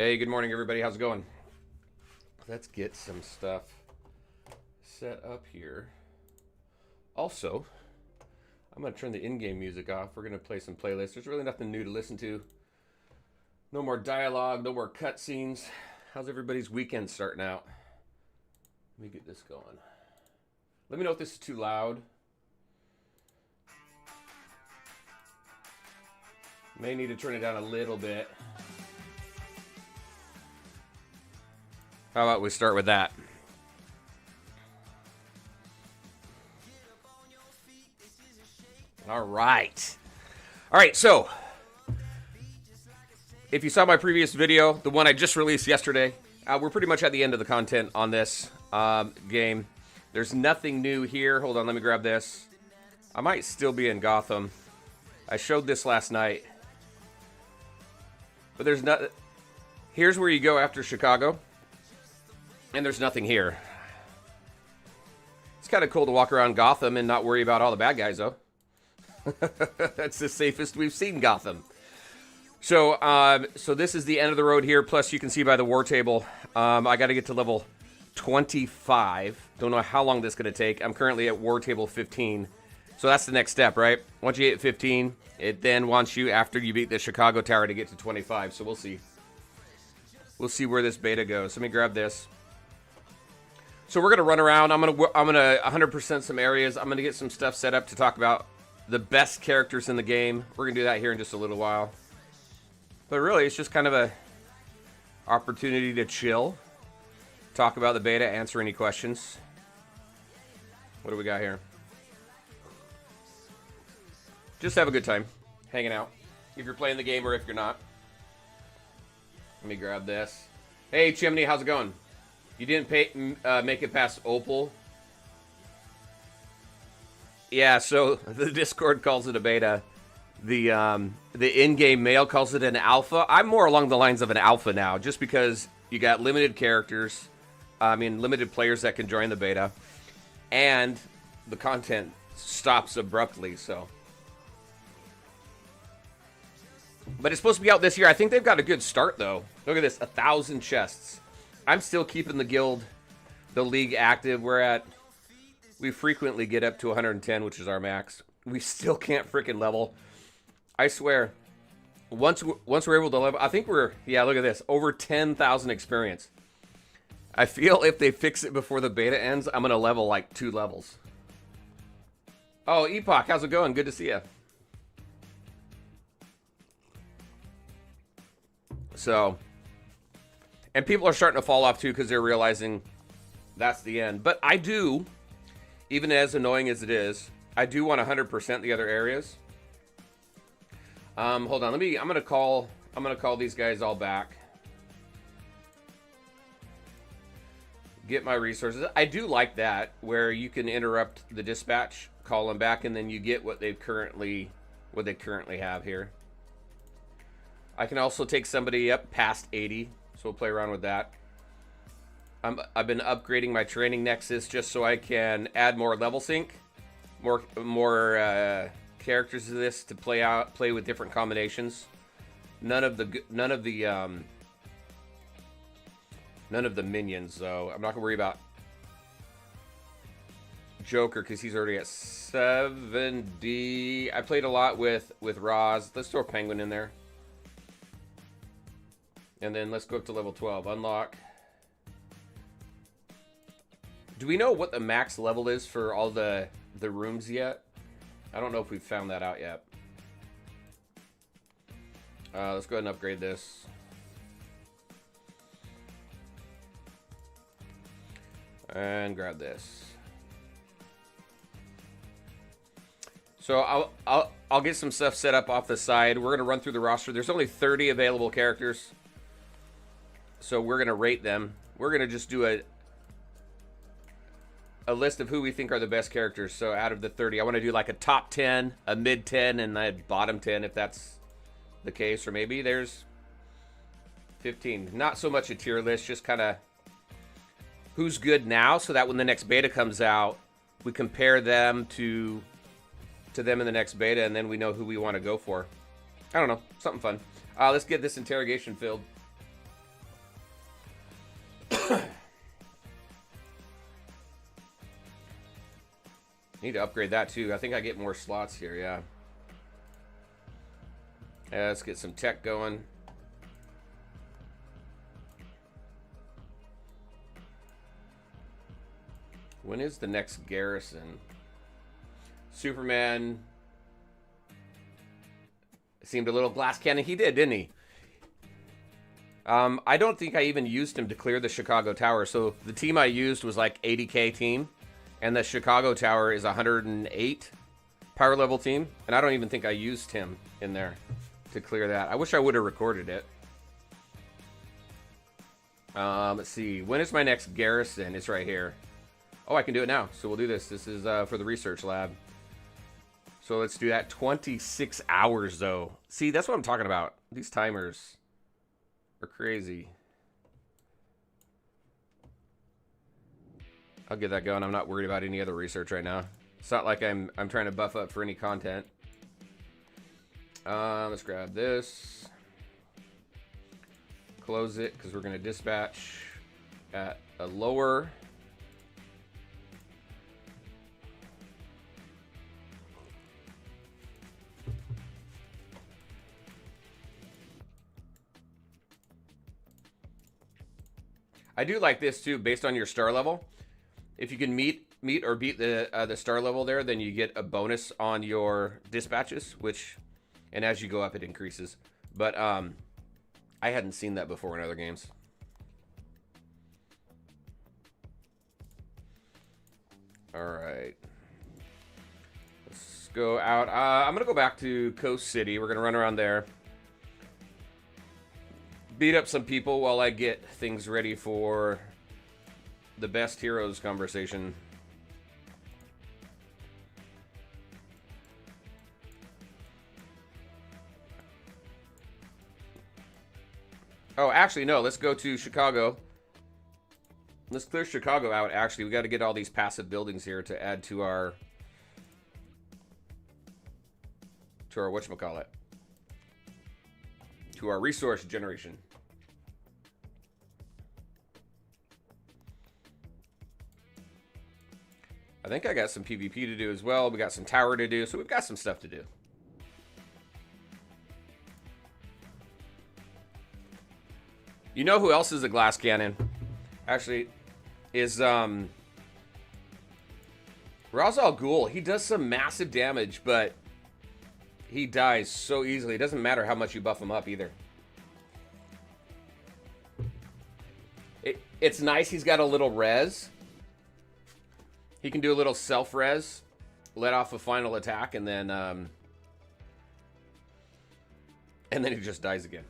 Hey, good morning, everybody. How's it going? Let's get some stuff set up here. Also, I'm going to turn the in-game music off. We're going to play some playlists. There's really nothing new to listen to. No more dialogue, no more cutscenes. How's everybody's weekend starting out? Let me get this going. Let me know if this is too loud. May need to turn it down a little bit. How about we start with that? All right. So if you saw my previous video, the one I just released yesterday, we're pretty much at the end of the content on this game. There's nothing new here. Hold on, let me grab this. I might still be in Gotham. I showed this last night. But there's not. Here's where you go after Chicago. And there's nothing here. It's kind of cool to walk around Gotham and not worry about all the bad guys, though. That's the safest we've seen Gotham. So this is the end of the road here. Plus, you can see by the war table, I got to get to level 25. Don't know how long this is going to take. I'm currently at war table 15. So that's the next step, right? Once you hit 15, it then wants you, after you beat the Chicago Tower, to get to 25. So we'll see. We'll see where this beta goes. Let me grab this. So we're gonna run around. I'm gonna 100% some areas. I'm gonna get some stuff set up to talk about the best characters in the game. We're gonna do that here in just a little while. But really, it's just kind of a opportunity to chill, talk about the beta, answer any questions. What do we got here? Just have a good time, hanging out. If you're playing the game or if you're not. Let me grab this. Hey, Chimney, how's it going? You didn't make it past Opal. Yeah, so the Discord calls it a beta. The in-game mail calls it an alpha. I'm more along the lines of an alpha now, just because you got limited characters. Limited players that can join the beta. And the content stops abruptly, so. But it's supposed to be out this year. I think they've got a good start, though. Look at this, 1,000 chests. I'm still keeping the guild, the league active. We frequently get up to 110, which is our max. We still can't freaking level. I swear, once we're able to level, I think yeah, look at this, over 10,000 experience. I feel if they fix it before the beta ends, I'm going to level like 2 levels. Oh, Epoch, how's it going? Good to see you. So, and people are starting to fall off too because they're realizing that's the end. But I do, even as annoying as it is, I do want 100% the other areas. Hold on, I'm gonna call these guys all back. Get my resources. I do like that, where you can interrupt the dispatch, call them back, and then you get what they currently have here. I can also take somebody up past 80. So we'll play around with that. I've been upgrading my training nexus just so I can add more level sync, more characters to this to play with different combinations. None of the minions though. I'm not gonna worry about Joker because he's already at 70. I played a lot with Roz. Let's throw Penguin in there. And then let's go up to level 12. Unlock. Do we know what the max level is for all the rooms yet? I don't know if we've found that out yet. Let's go ahead and upgrade this. And grab this. So I'll get some stuff set up off the side. We're gonna run through the roster. There's only 30 available characters. So we're going to rate them. We're going to just do a list of who we think are the best characters. So out of the 30, I want to do like a top 10, a mid 10, and a bottom 10 if that's the case. Or maybe there's 15. Not so much a tier list, just kind of who's good now so that when the next beta comes out, we compare them to them in the next beta and then we know who we want to go for. I don't know. Something fun. Let's get this interrogation filled. Need to upgrade that too. I think I get more slots here, yeah. Let's get some tech going. When is the next garrison? Superman seemed a little glass cannon. He did, didn't he? I don't think I even used him to clear the Chicago Tower. So the team I used was like 80k team, and the Chicago Tower is 108 power level team, and I don't even think I used him in there to clear that. I wish I would have recorded it. Let's see. When is my next garrison? It's right here. Oh, I can do it now. So we'll do this. This is for the research lab. So let's do that. 26 hours, though. See, that's what I'm talking about. These timers are crazy. I'll get that going. I'm not worried about any other research right now. It's not like I'm trying to buff up for any content. Let's grab this. Close it, because we're going to dispatch at a lower. I do like this too, based on your star level. If you can meet or beat the star level there, then you get a bonus on your dispatches, which, and as you go up, it increases. But I hadn't seen that before in other games. All right, let's go out. I'm gonna go back to Coast City. We're gonna run around there, beat up some people while I get things ready for the best heroes conversation. Oh, actually, no. Let's go to Chicago. Let's clear Chicago out. Actually, we got to get all these passive buildings here to add to our whatchamacallit, to our resource generation. I think I got some PvP to do as well. We got some tower to do, so we've got some stuff to do. You know who else is a glass cannon? Actually, is Ra's al Ghul. He does some massive damage, but he dies so easily. It doesn't matter how much you buff him up either. It's nice he's got a little res. He can do a little self-res, let off a final attack, and then he just dies again.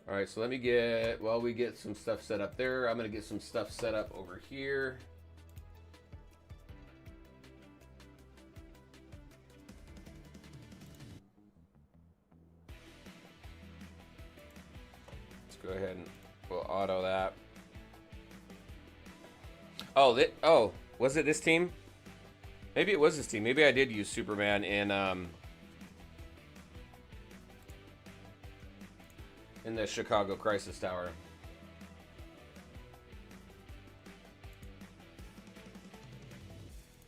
All right, so let me get, while we get some stuff set up there, I'm going to get some stuff set up over here. Let's go ahead and we'll auto that. Oh, was it this team? Maybe it was this team. Maybe I did use Superman in the Chicago Crisis Tower.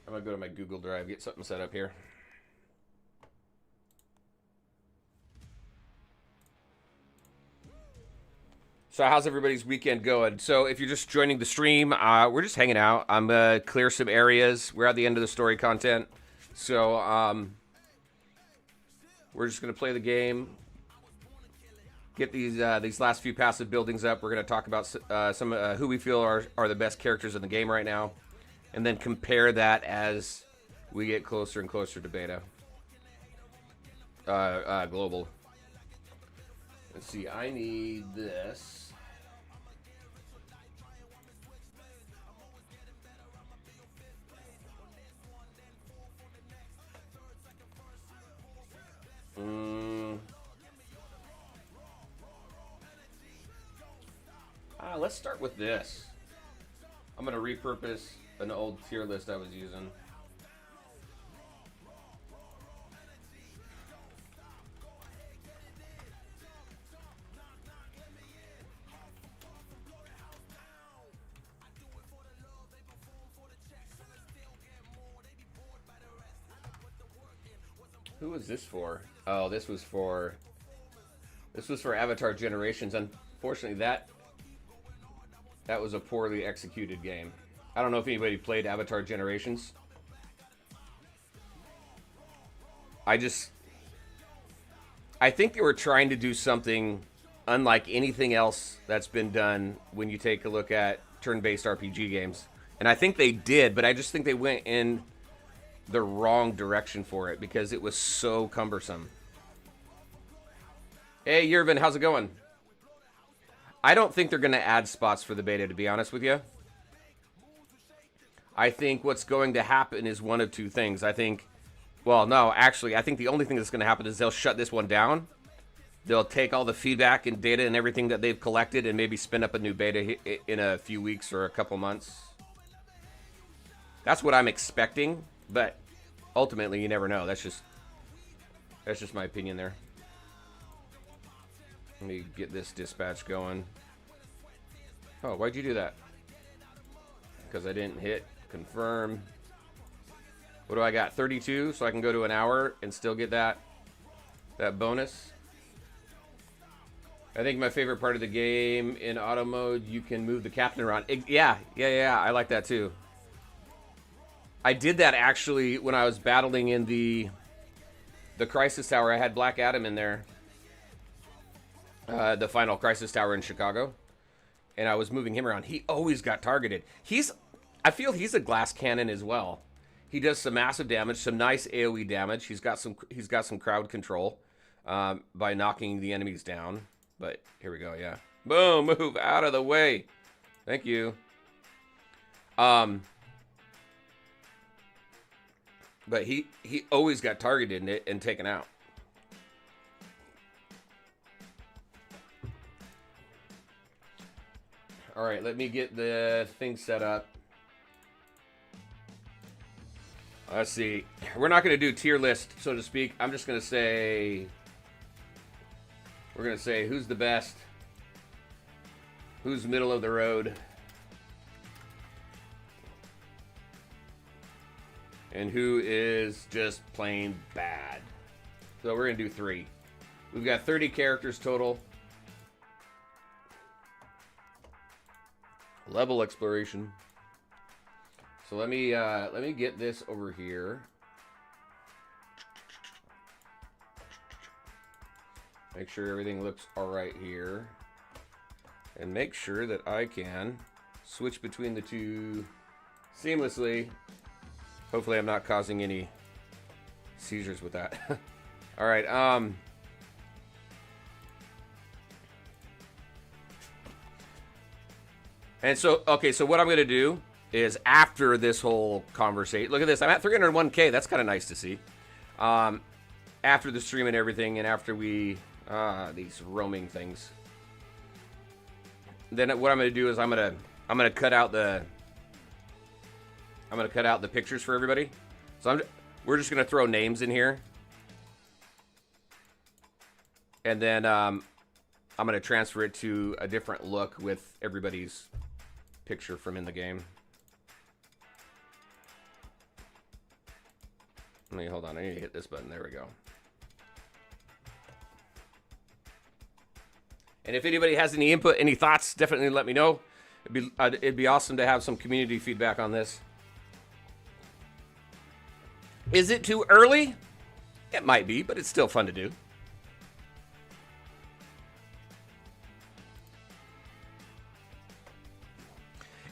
I'm gonna go to my Google Drive, get something set up here. So how's everybody's weekend going? So if you're just joining the stream, we're just hanging out. I'm gonna clear some areas. We're at the end of the story content. So we're just gonna play the game. Get these last few passive buildings up. We're gonna talk about some who we feel are the best characters in the game right now, and then compare that as we get closer and closer to beta. Global. Let's see. I need this. Let's start with this. I'm going to repurpose an old tier list I was using. Who was this for? Oh, this was for Avatar Generations. Unfortunately, that was a poorly executed game. I don't know if anybody played Avatar Generations. I think they were trying to do something unlike anything else that's been done when you take a look at turn-based RPG games. And I think they did, but I just think they went in the wrong direction for it because it was so cumbersome. Hey, Yervin, how's it going? I don't think they're going to add spots for the beta, to be honest with you. I think what's going to happen is one of two things. I think the only thing that's going to happen is they'll shut this one down. They'll take all the feedback and data and everything that they've collected and maybe spin up a new beta in a few weeks or a couple months. That's what I'm expecting, but ultimately you never know. That's just my opinion there. Let me get this dispatch going. Oh, why'd you do that? Because I didn't hit confirm. What do I got? 32, so I can go to an hour and still get that bonus. I think my favorite part of the game in auto mode, you can move the captain around. Yeah, I like that too. I did that actually when I was battling in the Crisis Tower. I had Black Adam in there. The final Crisis Tower in Chicago. And I was moving him around. He always got targeted. I feel he's a glass cannon as well. He does some massive damage, some nice AoE damage. He's got some crowd control by knocking the enemies down. But here we go, yeah. Boom, move out of the way. Thank you. But he always got targeted and taken out. All right, let me get the thing set up. Let's see. We're not going to do tier list, so to speak. I'm just going to say... We're going to say who's the best, who's middle of the road, and who is just plain bad. So we're going to do 3. We've got 30 characters total. Level exploration. So let me get this over here. Make sure everything looks all right here. And make sure that I can switch between the two seamlessly. Hopefully I'm not causing any seizures with that. All right. And so, okay, so what I'm going to do is after this whole conversation, look at this. I'm at 301K. That's kind of nice to see. After the stream and everything, and after we... these roaming things. Then what I'm going to do is I'm going to cut out the pictures for everybody. So we're just going to throw names in here. And then I'm going to transfer it to a different look with everybody's picture from in the game. Let me hold on. I need to hit this button. There we go. And if anybody has any input, any thoughts, definitely let me know. It'd be awesome to have some community feedback on this. Is it too early? It might be, but it's still fun to do.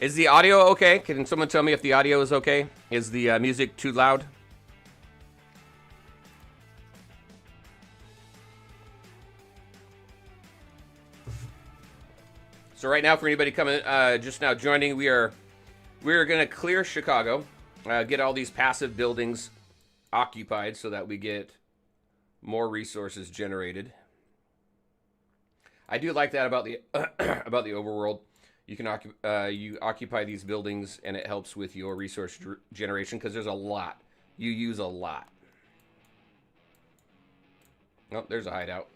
Is the audio okay? Can someone tell me if the audio is okay? Is the music too loud? So right now, for anybody coming just now joining, we're going to clear Chicago, get all these passive buildings occupied so that we get more resources generated. I do like that about the about the overworld. You can you occupy these buildings, and it helps with your resource generation because there's a lot. You use a lot. Oh, there's a hideout.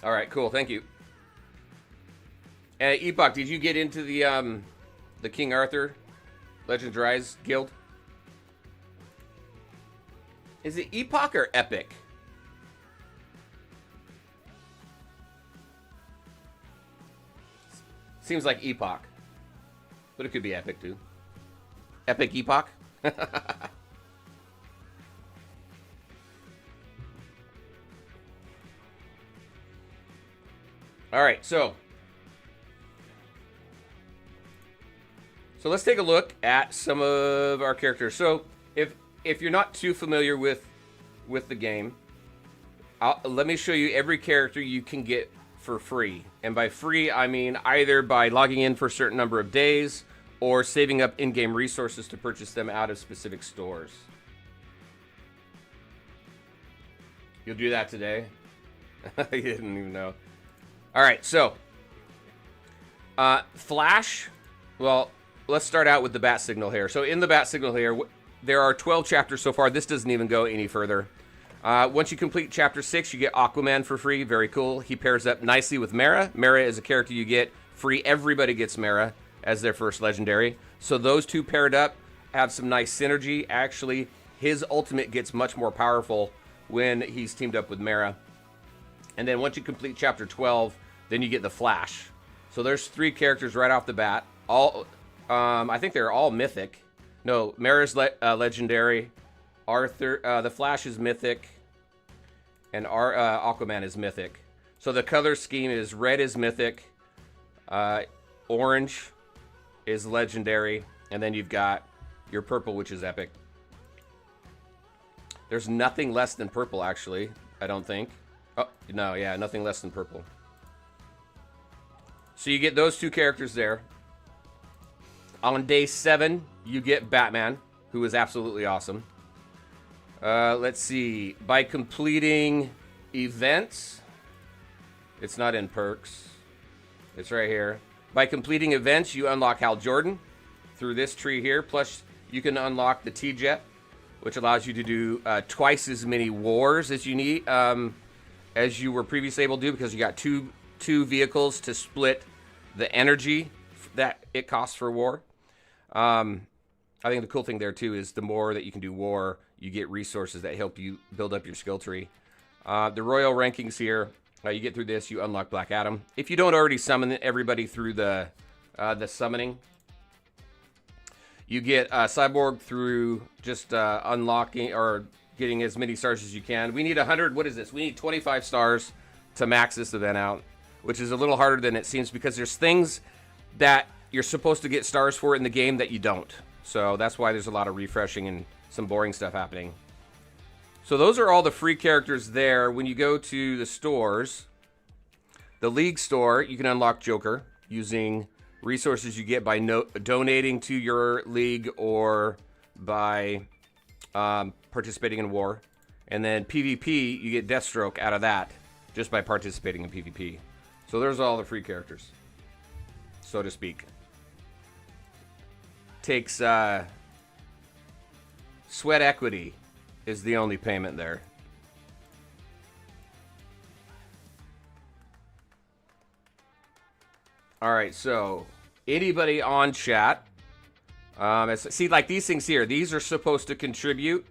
All right, cool. Thank you. Epoch, did you get into the King Arthur Legends Rise guild? Is it Epoch or Epic? Seems like Epoch, but it could be Epic too. Epic Epoch. All right, so let's take a look at some of our characters. So if you're not too familiar with the game, let me show you every character you can get for free. And by free, I mean either by logging in for a certain number of days or saving up in-game resources to purchase them out of specific stores. You'll do that today? You didn't even know. All right, so Flash, well, let's start out with the bat signal here. So in the bat signal here, there are 12 chapters so far. This doesn't even go any further. Once you complete chapter 6, you get Aquaman for free. Very cool. He pairs up nicely with Mara. Mara is a character you get free. Everybody gets Mara as their first legendary. So those two paired up have some nice synergy. Actually, his ultimate gets much more powerful when he's teamed up with Mara. And then once you complete chapter 12, then you get the Flash. So there's 3 characters right off the bat. All, I think they're all mythic. No, Mara's legendary. Arthur, the Flash is mythic, and Aquaman is mythic. So the color scheme is red is mythic, orange is legendary, and then you've got your purple, which is epic. There's nothing less than purple, actually, I don't think. Oh, no, yeah, nothing less than purple. So you get those 2 characters there. On day 7, you get Batman, who is absolutely awesome. Let's see. By completing events, it's not in perks. It's right here. By completing events, you unlock Hal Jordan through this tree here. Plus, you can unlock the T-Jet, which allows you to do twice as many wars as you need, as you were previously able to do, because you got two vehicles to split the energy that it costs for war. I think the cool thing there too is the more that you can do war, you get resources that help you build up your skill tree. The royal rankings here, you get through this, you unlock Black Adam. If you don't already summon everybody through the summoning, you get Cyborg through just unlocking or getting as many stars as you can. We need 100. What is this? We need 25 stars to max this event out, which is a little harder than it seems because there's things that you're supposed to get stars for in the game that you don't. So that's why there's a lot of refreshing and some boring stuff happening. So those are all the free characters there. When you go to the stores, the League store, you can unlock Joker using resources you get by donating to your league or by participating in war. And then PvP, you get Deathstroke out of that just by participating in PvP. So there's all the free characters, so to speak. Takes sweat equity is the only payment there. All right, so anybody on chat, see, like these things here, these are supposed to contribute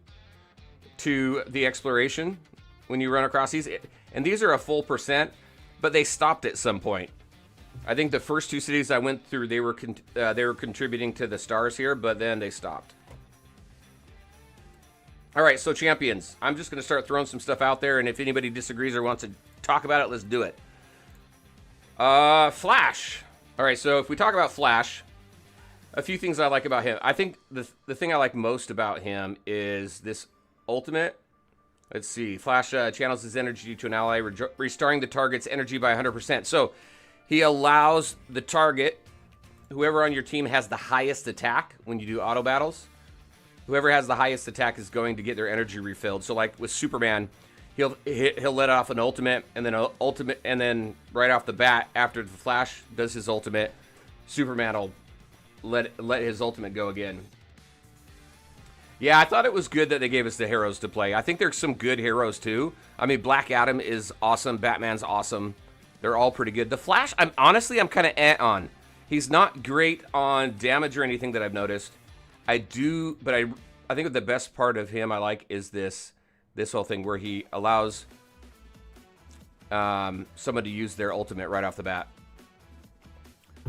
to the exploration when you run across these, and these are a full %, but they stopped at some point. I think the first 2 cities I went through, they were contributing to the stars here, but then they stopped. All right, so champions. I'm just going to start throwing some stuff out there, and if anybody disagrees or wants to talk about it, let's do it. Flash. All right, so if we talk about Flash, a few things I like about him. I think the thing I like most about him is this ultimate. Let's see. Flash channels his energy to an ally, restoring the target's energy by 100%. So he allows the target, whoever on your team has the highest attack when you do auto battles, whoever has the highest attack is going to get their energy refilled. So like with Superman, he'll let off an ultimate, and then right off the bat, after the Flash does his ultimate, Superman will let his ultimate go again. Yeah, I thought it was good that they gave us the heroes to play. I think there's some good heroes too. I mean, Black Adam is awesome. Batman's awesome. They're all pretty good. The Flash, honestly, I'm kind of on. He's not great on damage or anything that I've noticed. I think the best part of him I like is this whole thing where he allows someone to use their ultimate right off the bat.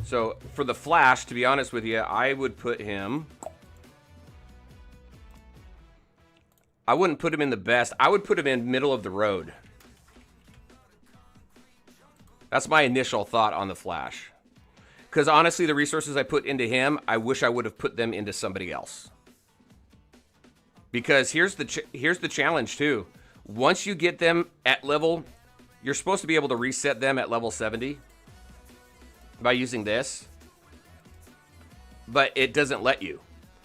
So for the Flash, to be honest with you, I would put him... I wouldn't put him in the best. I would put him in middle of the road. That's my initial thought on the Flash. Because honestly, the resources I put into him, I wish I would have put them into somebody else. Because here's the challenge too. Once you get them at level, you're supposed to be able to reset them at level 70 by using this. But it doesn't let you.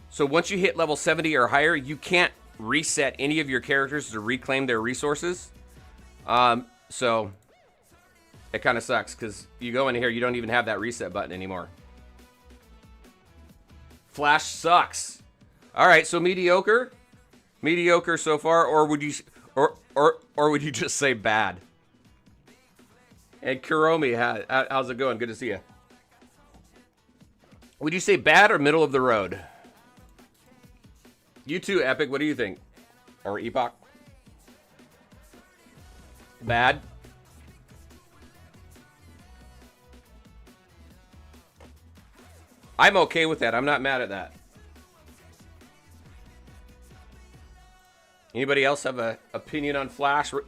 So once you hit level 70 or higher, you can't reset any of your characters to reclaim their resources. So it kind of sucks because you go in here, you don't even have that reset button anymore. Flash sucks. All right, so mediocre so far, or would you just say bad? And Kuromi, how's it going? Good to see you. Would you say bad or middle of the road? You too, Epic. What do you think? Or Epoch? Bad. I'm okay with that. I'm not mad at that. Anybody else have an opinion on Flash? All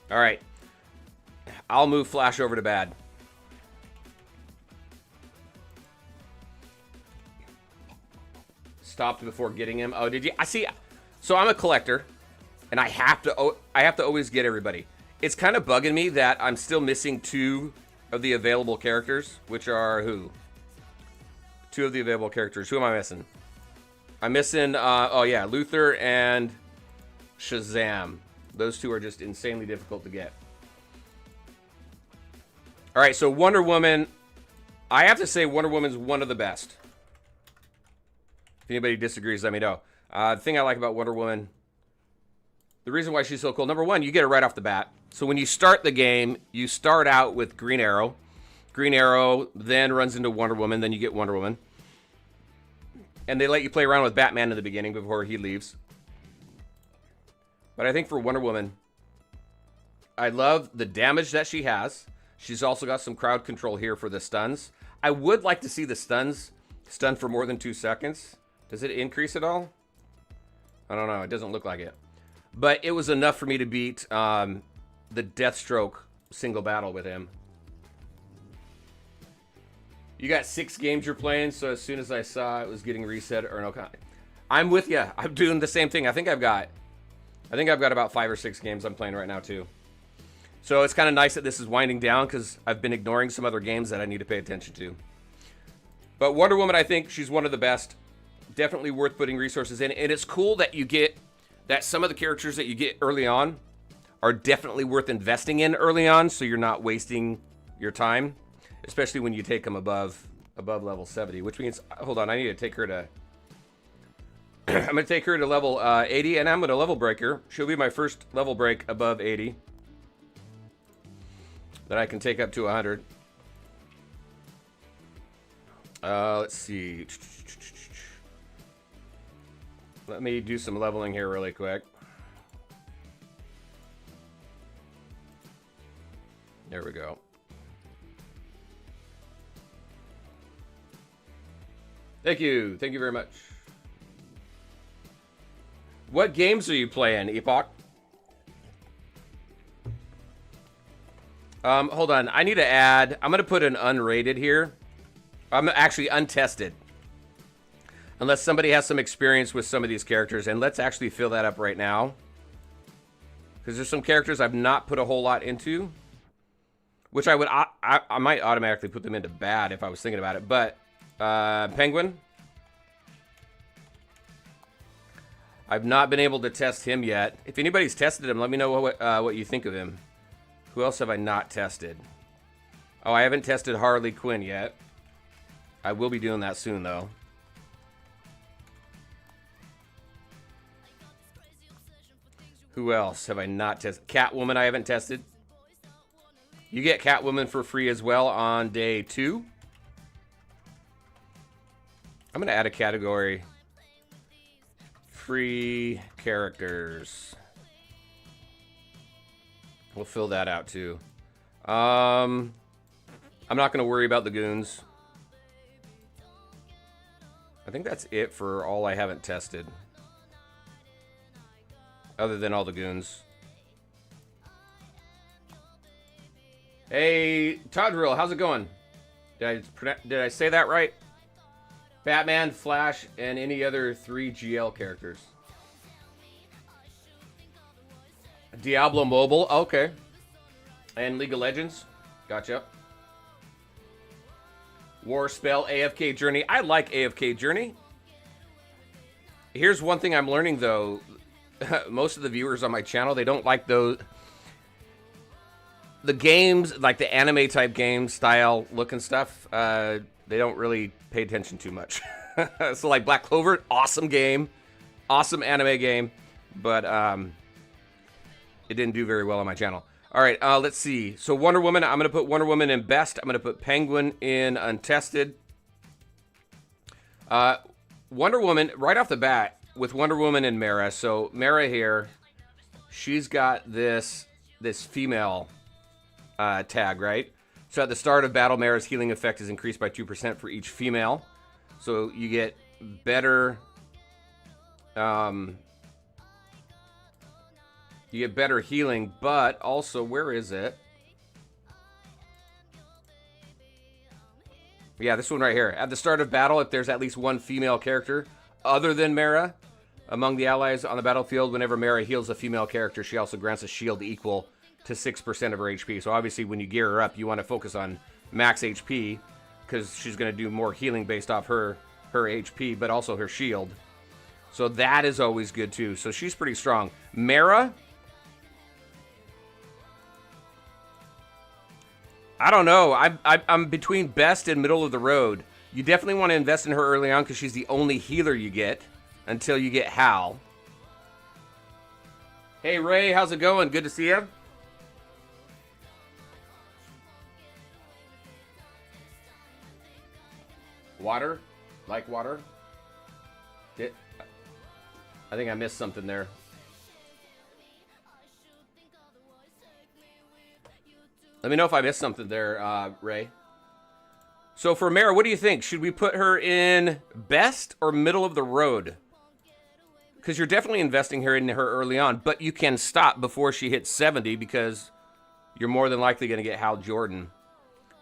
right. I'll move Flash over to bad. Stopped before getting him. Oh, did you? I see. So I'm a collector, and I have to always get everybody. It's kind of bugging me that I'm still missing 2 of the available characters, which are who? 2 of the available characters. Who am I missing? I'm missing, oh yeah, Luther and Shazam. Those 2 are just insanely difficult to get. All right, so Wonder Woman. I have to say Wonder Woman's one of the best. If anybody disagrees, let me know. The thing I like about Wonder Woman, the reason why she's so cool, number 1, you get her right off the bat. So when you start the game, you start out with Green Arrow. Green Arrow then runs into Wonder Woman, then you get Wonder Woman. And they let you play around with Batman in the beginning before he leaves. But I think for Wonder Woman, I love the damage that she has. She's also got some crowd control here for the stuns. I would like to see the stuns stun for more than 2 seconds. Does it increase at all? I don't know. It doesn't look like it. But it was enough for me to beat the Deathstroke single battle with him. You got 6 games you're playing, so as soon as I saw it was getting reset or no, I'm with you. I'm doing the same thing. I think I've got about 5 or 6 games I'm playing right now too. So it's kind of nice that this is winding down because I've been ignoring some other games that I need to pay attention to. But Wonder Woman, I think she's one of the best. Definitely worth putting resources in. And it's cool that you get that some of the characters that you get early on are definitely worth investing in early on, so you're not wasting your time, especially when you take them above level 70, which means, hold on, I need to take her to, I'm going to take her to level 80, and I'm going to level break her. She'll be my first level break above 80 that I can take up to 100. Let's see. Let me do some leveling here really quick. There we go. Thank you. Thank you very much. What games are you playing, Epoch? Hold on. I need to add... I'm going to put an unrated here. I'm actually untested. Unless somebody has some experience with some of these characters. And let's actually fill that up right now. Because there's some characters I've not put a whole lot into. Which I would... I might automatically put them into bad if I was thinking about it. But... Penguin. I've not been able to test him yet. If anybody's tested him, let me know what you think of him. Who else have I not tested? Oh, I haven't tested Harley Quinn yet. I will be doing that soon, though. Who else have I not tested? Catwoman I haven't tested. You get Catwoman for free as well on day 2. I'm going to add a category. Free characters. We'll fill that out too. I'm not going to worry about the goons. I think that's it for all I haven't tested. Other than all the goons. Hey, Todrill, how's it going? Did I say that right? Batman, Flash, and any other 3 GL characters. Diablo Mobile, okay. And League of Legends, gotcha. War Spell, AFK Journey. I like AFK Journey. Here's one thing I'm learning though. Most of the viewers on my channel, they don't like those. The games, like the anime type game style look and stuff, they don't really pay attention too much. So like Black Clover, awesome game. Awesome anime game. But it didn't do very well on my channel. All right, let's see. So Wonder Woman, I'm going to put Wonder Woman in best. I'm going to put Penguin in untested. Wonder Woman, right off the bat, with Wonder Woman and Mara. So Mara here, she's got this female tag, right? So at the start of battle, Mara's healing effect is increased by 2% for each female. So you get better... you get better healing, but also, where is it? Yeah, this one right here. At the start of battle, if there's at least one female character other than Mara among the allies on the battlefield, whenever Mara heals a female character, she also grants a shield equal to 6% of her HP. So obviously, when you gear her up, you want to focus on max HP because she's going to do more healing based off her HP, but also her shield. So that is always good too. So she's pretty strong. Mara... I don't know. I'm between best and middle of the road. You definitely want to invest in her early on because she's the only healer you get until you get Hal. Hey, Ray, how's it going? Good to see you. Water? Like water? I think I missed something there. Let me know if I missed something there, Ray. So for Mara, what do you think? Should we put her in best or middle of the road? Because you're definitely investing her in her early on, but you can stop before she hits 70 because you're more than likely going to get Hal Jordan.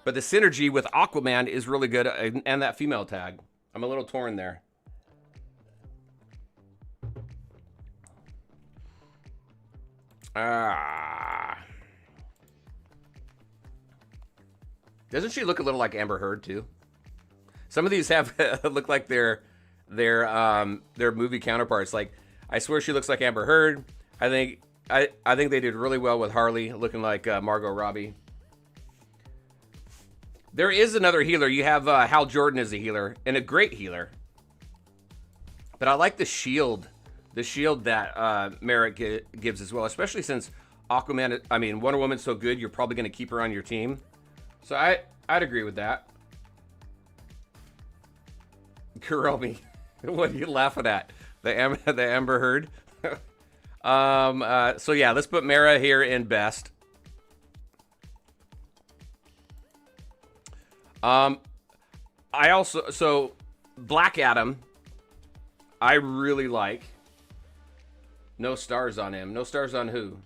But the synergy with Aquaman is really good, and that female tag. I'm a little torn there. Doesn't she look a little like Amber Heard too? Some of these have look like their movie counterparts. Like I swear she looks like Amber Heard. I think they did really well with Harley looking like Margot Robbie. There is another healer. You have Hal Jordan as a healer and a great healer. But I like the shield that Merrick gives as well, especially since Wonder Woman's so good. You're probably going to keep her on your team. So I'd agree with that. Kuromi, what are you laughing at? The Amber Heard. So yeah, let's put Mara here in best. So Black Adam, I really like. No stars on him. No stars on who?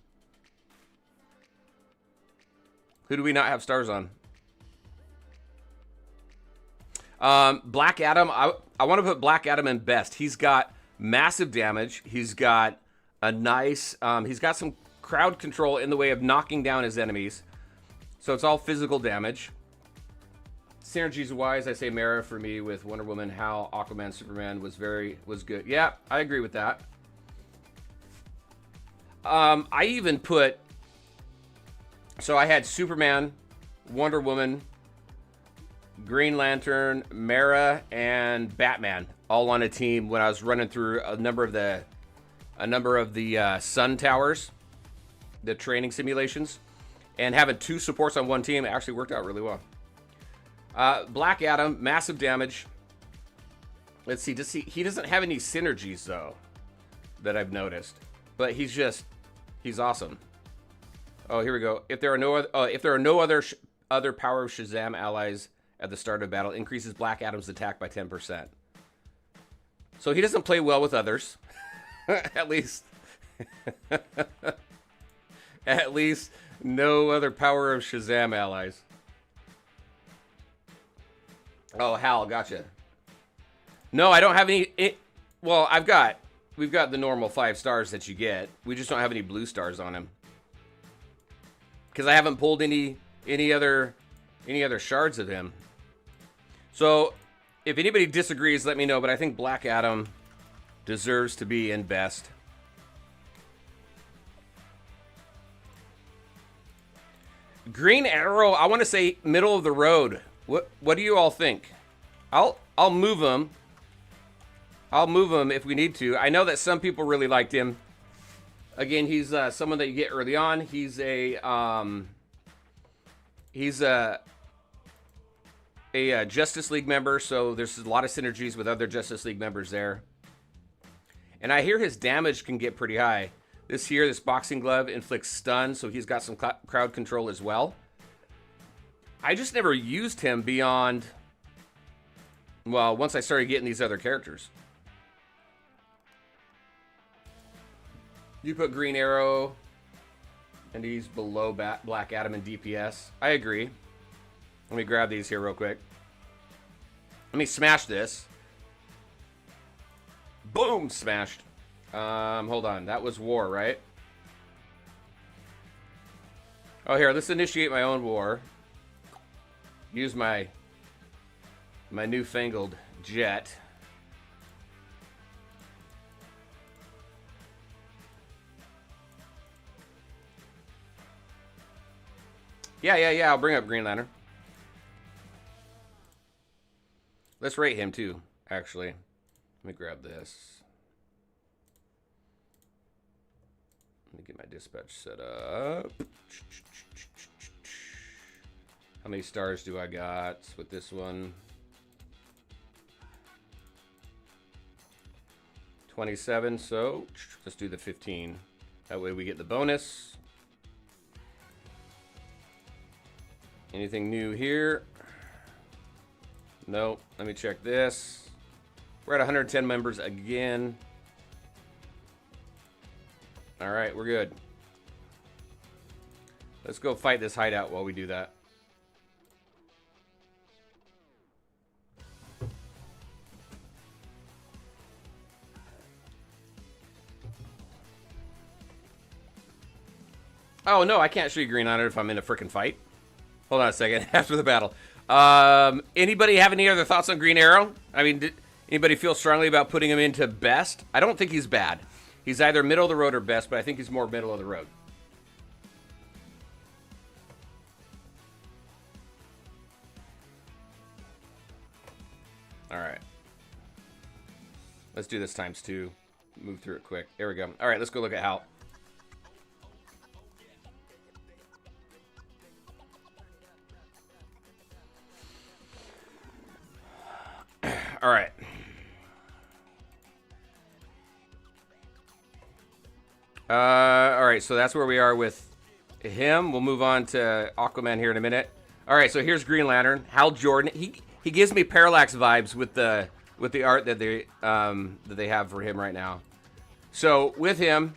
Who do we not have stars on? Black Adam, I want to put Black Adam in best. He's got massive damage. He's got a nice, he's got some crowd control in the way of knocking down his enemies. So it's all physical damage. Synergies wise, I say Mara for me with Wonder Woman, Hal, Aquaman, Superman was good. Yeah, I agree with that. I even put, so I had Superman, Wonder Woman, Green Lantern, Mara, and Batman all on a team when I was running through a number of the a number of the sun towers, the training simulations, and having 2 supports on one team actually worked out really well. Black Adam, massive damage. Let's see, he doesn't have any synergies though that I've noticed, but he's awesome. Oh, here we go. If there are no other power of Shazam allies at the start of battle, increases Black Adam's attack by 10%. So he doesn't play well with others, at least. At least no other power of Shazam allies. Oh, Hal, gotcha. No, I don't have any. Well, we've got the normal 5 stars that you get. We just don't have any blue stars on him. Because I haven't pulled any other shards of him. So, if anybody disagrees, let me know. But I think Black Adam deserves to be in best. Green Arrow, I want to say middle of the road. What do you all think? I'll move him. I'll move him if we need to. I know that some people really liked him. Again, he's someone that you get early on. He's a Justice League member, so there's a lot of synergies with other Justice League members there. And I hear his damage can get pretty high. This boxing glove inflicts stun, so he's got some crowd control as well. I just never used him beyond, well, once I started getting these other characters. You put Green Arrow, and he's below Black Adam in DPS. I agree. Let me grab these here real quick. Let me smash this. Boom, smashed. Hold on. That was war, right? Oh, here. Let's initiate my own war. Use my newfangled jet. Yeah. I'll bring up Green Lantern. Let's rate him too, actually. Let me grab this. Let me get my dispatch set up. How many stars do I got with this one? 27, so let's do the 15. That way we get the bonus. Anything new here? Nope. Let me check this. We're at 110 members again. All right, we're good. Let's go fight this hideout while we do that. Oh, no, I can't show you Green Lantern if I'm in a frickin' fight. Hold on a second. After the battle. Anybody have any other thoughts on Green Arrow? I mean, did anybody feel strongly about putting him into best? I don't think he's bad. He's either middle of the road or best, but I think he's more middle of the road. All right. Let's do this times 2. Move through it quick. There we go. All right, let's go look at Hal. All right. All right, so that's where we are with him. We'll move on to Aquaman here in a minute. All right, so here's Green Lantern, Hal Jordan. He gives me Parallax vibes with the art that they have for him right now. So with him,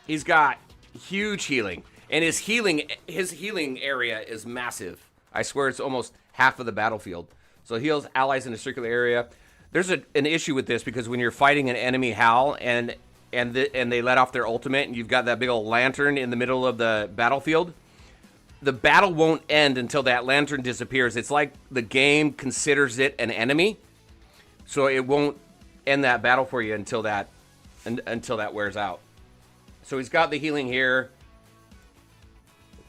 he's got huge healing, and his healing area is massive. I swear it's almost half of the battlefield. So heals allies in a circular area. There's an issue with this because when you're fighting an enemy Hal and they let off their ultimate and you've got that big old lantern in the middle of the battlefield, the battle won't end until that lantern disappears. It's like the game considers it an enemy, so it won't end that battle for you until that wears out. So he's got the healing here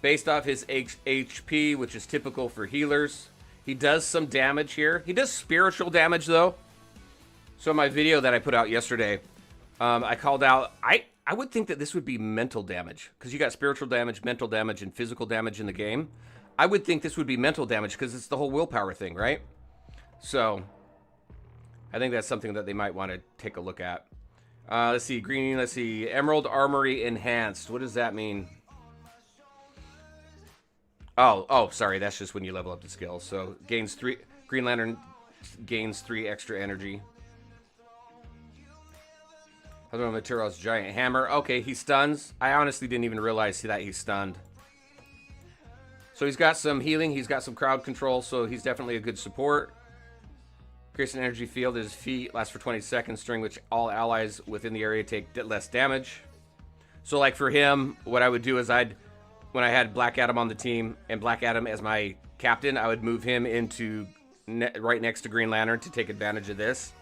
based off his HP, which is typical for healers. He does some damage here. He does spiritual damage though. So in my video that I put out yesterday, I called out, I would think that this would be mental damage because you got spiritual damage, mental damage, and physical damage in the game. I would think this would be mental damage because it's the whole willpower thing, right? So I think that's something that they might want to take a look at. Let's see, green, let's see, Emerald Armory Enhanced. What does that mean? Oh, sorry, that's just when you level up the skill. So gains 3, Green Lantern gains 3 extra energy. Other materials, giant hammer. Okay, he stuns. I honestly didn't even realize that he's stunned. So he's got some healing, he's got some crowd control, so he's definitely a good support. Creates an energy field. His feet lasts for 20 seconds, during which all allies within the area take less damage. So like for him, what I would do is when I had Black Adam on the team and Black Adam as my captain, I would move him into right next to Green Lantern to take advantage of this.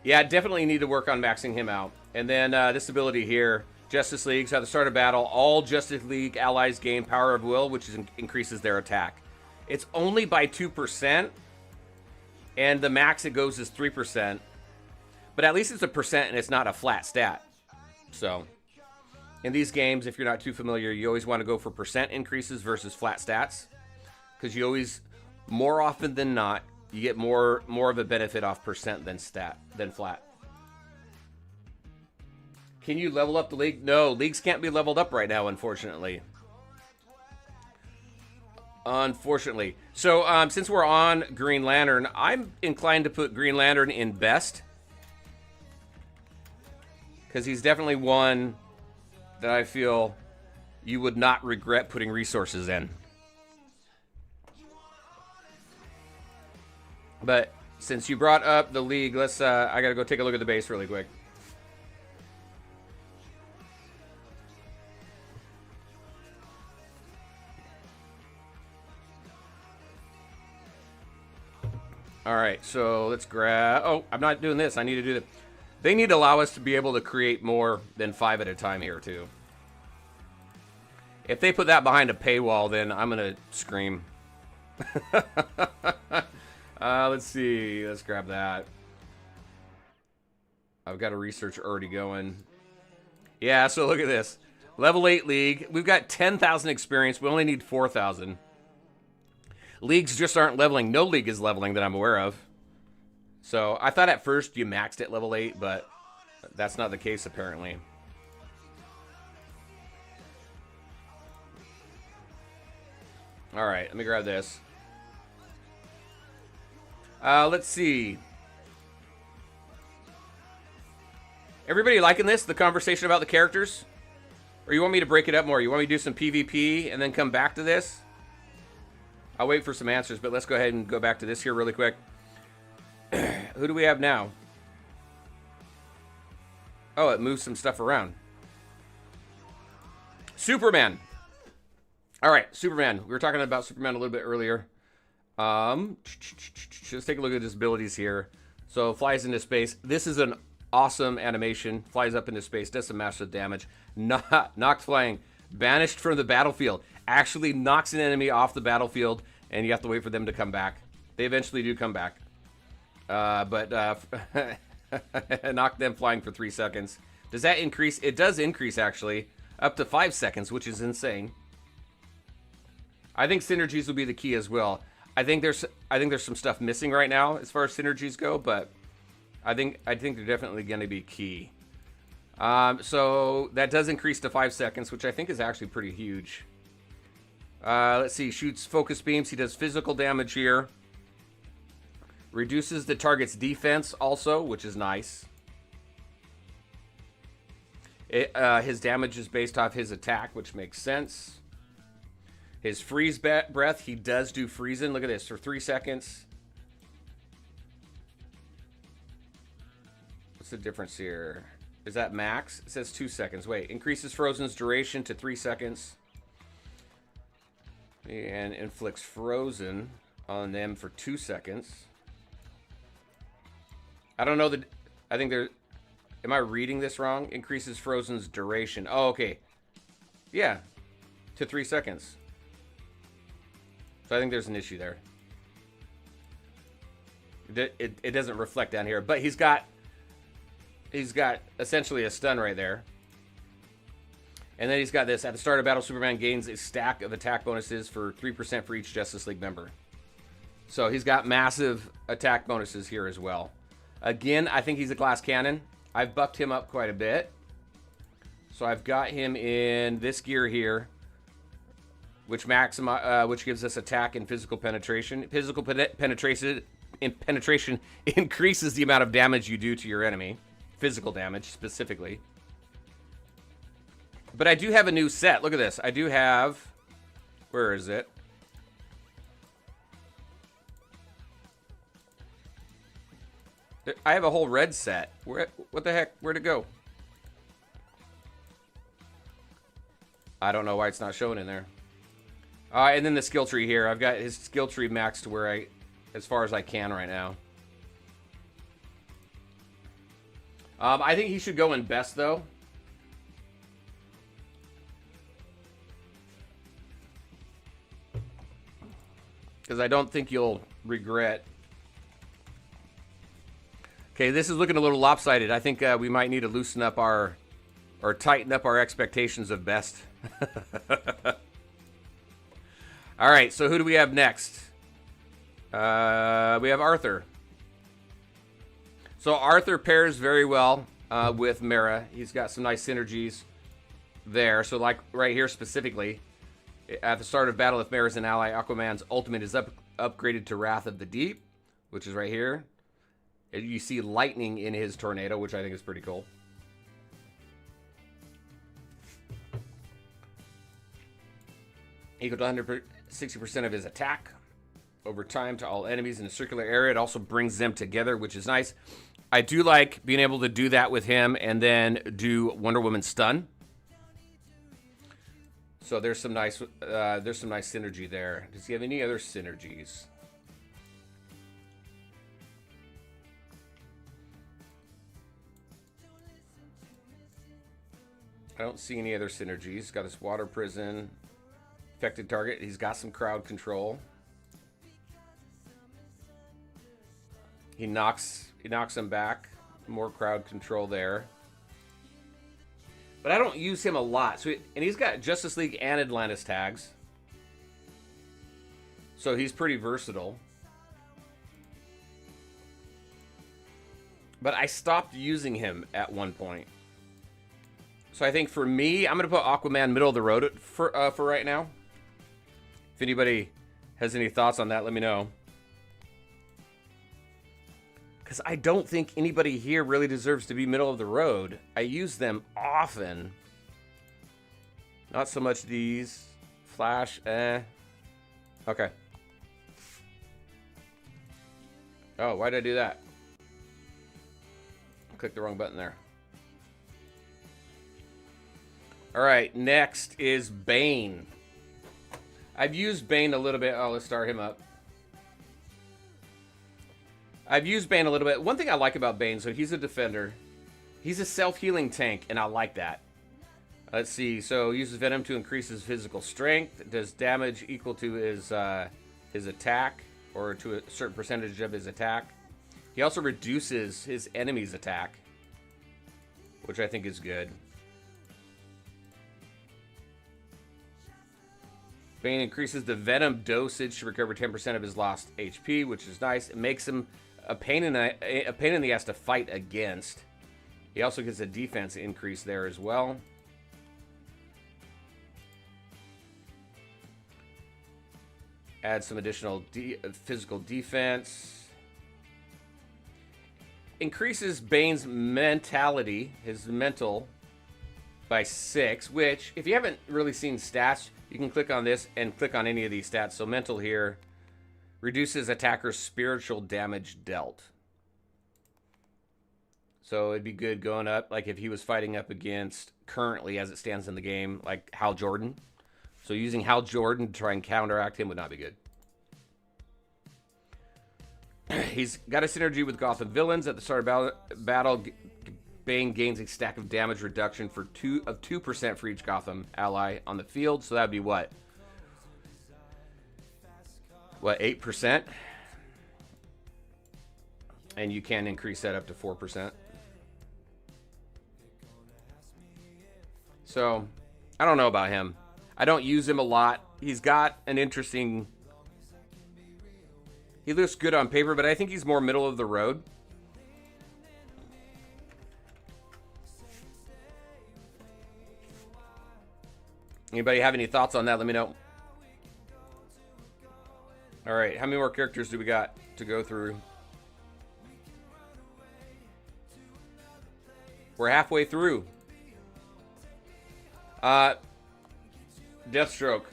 Yeah, definitely need to work on maxing him out. And then this ability here, Justice League. So at the start of battle, all Justice League allies gain Power of Will, which increases their attack. It's only by 2%, and the max it goes is 3%. But at least it's a percent, and it's not a flat stat. So in these games, if you're not too familiar, you always want to go for percent increases versus flat stats. Because you always, more often than not, you get more of a benefit off percent than flat. Can you level up the league? No, leagues can't be leveled up right now, unfortunately. Unfortunately. So, since we're on Green Lantern, I'm inclined to put Green Lantern in best. Because he's definitely one that I feel you would not regret putting resources in. But since you brought up the league, let's I gotta go take a look at the base really quick. All right, so let's grab... Oh, I'm not doing this. I need to do that. They need to allow us to be able to create more than 5 at a time here, too. If they put that behind a paywall, then I'm going to scream. Let's see. Let's grab that. I've got a research already going. Yeah, so look at this. Level 8 league. We've got 10,000 experience. We only need 4,000. Leagues just aren't leveling. No league is leveling that I'm aware of. So I thought at first you maxed at level 8, but that's not the case apparently. All right, let me grab this. Let's see. Everybody liking this? The conversation about the characters? Or you want me to break it up more? You want me to do some PvP and then come back to this? I'll wait for some answers, but let's go ahead and go back to this here really quick. Who do we have now? Oh, it moves some stuff around. Superman. All right, Superman. We were talking about Superman a little bit earlier. Let's take a look at his abilities here. So, flies into space. This is an awesome animation. Flies up into space, does some massive damage. Knocked flying. Banished from the battlefield. Actually knocks an enemy off the battlefield, and you have to wait for them to come back. They eventually do come back. Knock them flying for 3 seconds. Does that increase? It does increase, actually. Up to 5 seconds, which is insane. I think synergies will be the key as well. I think there's some stuff missing right now as far as synergies go, but I think they're definitely going to be key. So that does increase to 5 seconds, which I think is actually pretty huge. Let's see. Shoots focus beams. He does physical damage here. Reduces the target's defense also, which is nice. His damage is based off his attack, which makes sense. His freeze breath, he does do freezing. Look at this, for 3 seconds. What's the difference here? Is that max? It says 2 seconds. Wait, increases Frozen's duration to 3 seconds. And inflicts Frozen on them for 2 seconds. I don't know I think there... Am I reading this wrong? Increases Frozen's duration. Oh, okay. Yeah. To 3 seconds. So I think there's an issue there. It doesn't reflect down here, but he's got essentially a stun right there. And then he's got this. At the start of battle, Superman gains a stack of attack bonuses for 3% for each Justice League member. So he's got massive attack bonuses here as well. Again, I think he's a glass cannon. I've buffed him up quite a bit. So I've got him in this gear here, which gives us attack and physical penetration. Physical penetration increases the amount of damage you do to your enemy. Physical damage, specifically. But I do have a new set. Look at this. I do have... Where is it? I have a whole red set. What the heck? Where'd it go? I don't know why it's not showing in there. And then the skill tree here. I've got his skill tree maxed to as far as I can right now. I think he should go in best, though. Because I don't think you'll regret. Okay, this is looking a little lopsided. I think we might need to loosen up or tighten up our expectations of best. All right, so who do we have next? We have Arthur. So Arthur pairs very well with Mera. He's got some nice synergies there. So like right here specifically, at the start of battle, if Mera is an ally, Aquaman's ultimate is upgraded to Wrath of the Deep, which is right here. You see lightning in his tornado, which I think is pretty cool. Equal to 160% of his attack over time to all enemies in a circular area. It also brings them together, which is nice. I do like being able to do that with him and then do Wonder Woman stun. So there's some nice synergy there. Does he have any other synergies? I don't see any other synergies. He's got this water prison, affected target. He's got some crowd control. He knocks him back. More crowd control there. But I don't use him a lot. And he's got Justice League and Atlantis tags. So he's pretty versatile. But I stopped using him at one point. So I think for me, I'm going to put Aquaman middle of the road for right now. If anybody has any thoughts on that, let me know. Because I don't think anybody here really deserves to be middle of the road. I use them often. Not so much these. Flash, Okay. Oh, why did I do that? Click the wrong button there. Alright, next is Bane. I've used Bane a little bit. Oh, let's start him up. I've used Bane a little bit. One thing I like about Bane, so he's a defender. He's a self-healing tank, and I like that. Let's see. So uses Venom to increase his physical strength. Does damage equal to his attack, or to a certain percentage of his attack. He also reduces his enemy's attack, which I think is good. Bane increases the Venom dosage to recover 10% of his lost HP, which is nice. It makes him a pain in the ass to fight against. He also gets a defense increase there as well. Add some additional physical defense. Increases Bane's mentality, his mental, by 6, which, if you haven't really seen stats, you can click on this and click on any of these stats. So mental here reduces attacker's spiritual damage dealt. So it'd be good going up, like if he was fighting up against, currently as it stands in the game, like Hal Jordan. So using Hal Jordan to try and counteract him would not be good. He's got a synergy with Gotham villains. At the start of battle, Bane gains a stack of damage reduction for 2% for each Gotham ally on the field. So that'd be what? What, 8%? And you can increase that up to 4%. So, I don't know about him. I don't use him a lot. He's got an interesting... He looks good on paper, but I think he's more middle of the road. Anybody have any thoughts on that? Let me know. All right, how many more characters do we got to go through? We're halfway through. Deathstroke.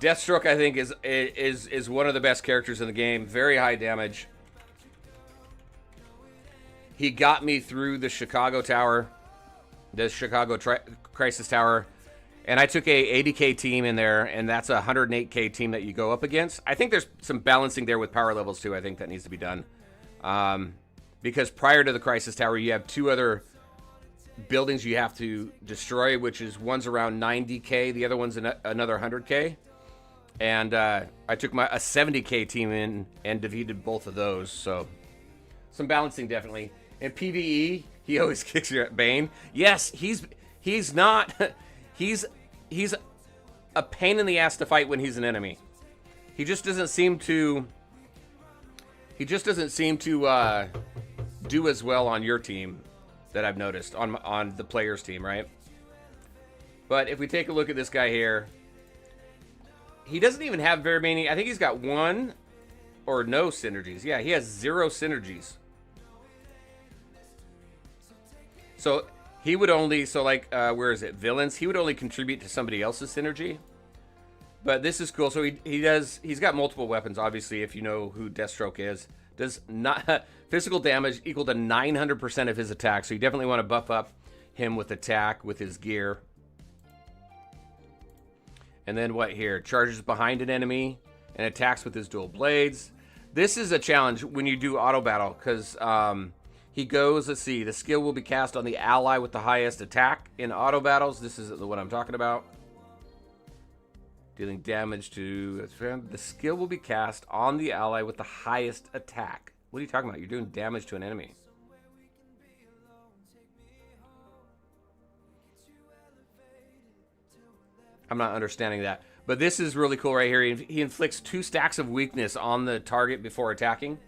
Deathstroke, I think, is one of the best characters in the game. Very high damage. He got me through the Chicago Tower, the Chicago Crisis Tower, and I took a 80k team in there, and that's a 108k team that you go up against. I think there's some balancing there with power levels too. I think that needs to be done, because prior to the Crisis Tower, you have two other buildings you have to destroy, which is one's around 90k, the other one's another 100k. And I took a 70k team in and defeated both of those. So some balancing definitely. And PvE, he always kicks your Bane. Yes, he's not he's a pain in the ass to fight when he's an enemy. He just doesn't seem to do as well on your team that I've noticed on the player's team, right? But if we take a look at this guy here, he doesn't even have very many. I think he's got one or no synergies. Yeah, he has 0 synergies. So he would only, where is it? Villains. He would only contribute to somebody else's synergy. But this is cool. So he's got multiple weapons, obviously, if you know who Deathstroke is. Does not physical damage equal to 900% of his attack. So you definitely want to buff up him with attack with his gear. And then what here? Charges behind an enemy and attacks with his dual blades. This is a challenge when you do auto battle, because he goes, let's see, the skill will be cast on the ally with the highest attack in auto battles. This is what I'm talking about. Dealing damage to the skill will be cast on the ally with the highest attack. What are you talking about? You're doing damage to an enemy. I'm not understanding that. But this is really cool right here. He inflicts 2 stacks of weakness on the target before attacking.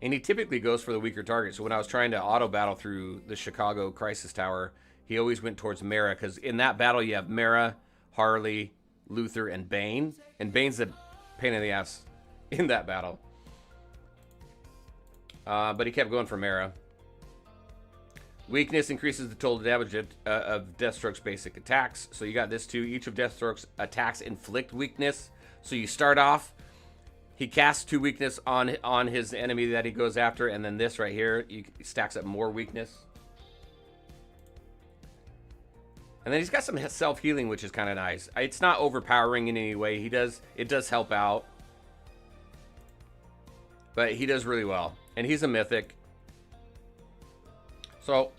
And he typically goes for the weaker target. So when I was trying to auto battle through the Chicago Crisis Tower, he always went towards Mara. Because in that battle, you have Mara, Harley, Luther, and Bane. And Bane's a pain in the ass in that battle. But he kept going for Mara. Weakness increases the total damage of Deathstroke's basic attacks. So you got this too. Each of Deathstroke's attacks inflict weakness. So you start off, he casts 2 weakness on his enemy that he goes after, and then this right here, he stacks up more weakness. And then he's got some self-healing, which is kind of nice. It's not overpowering in any way. It does help out. But he does really well. And he's a mythic. So,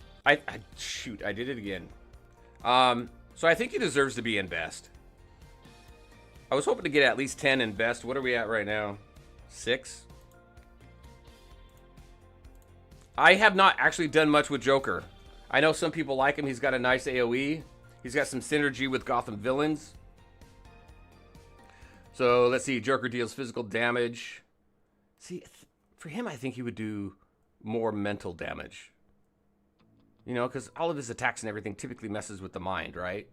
shoot, I did it again. So I think he deserves to be in best. I was hoping to get at least 10 in best. What are we at right now? 6? I have not actually done much with Joker. I know some people like him. He's got a nice AoE. He's got some synergy with Gotham villains. So, let's see. Joker deals physical damage. See, for him, I think he would do more mental damage. You know, because all of his attacks and everything typically messes with the mind, right?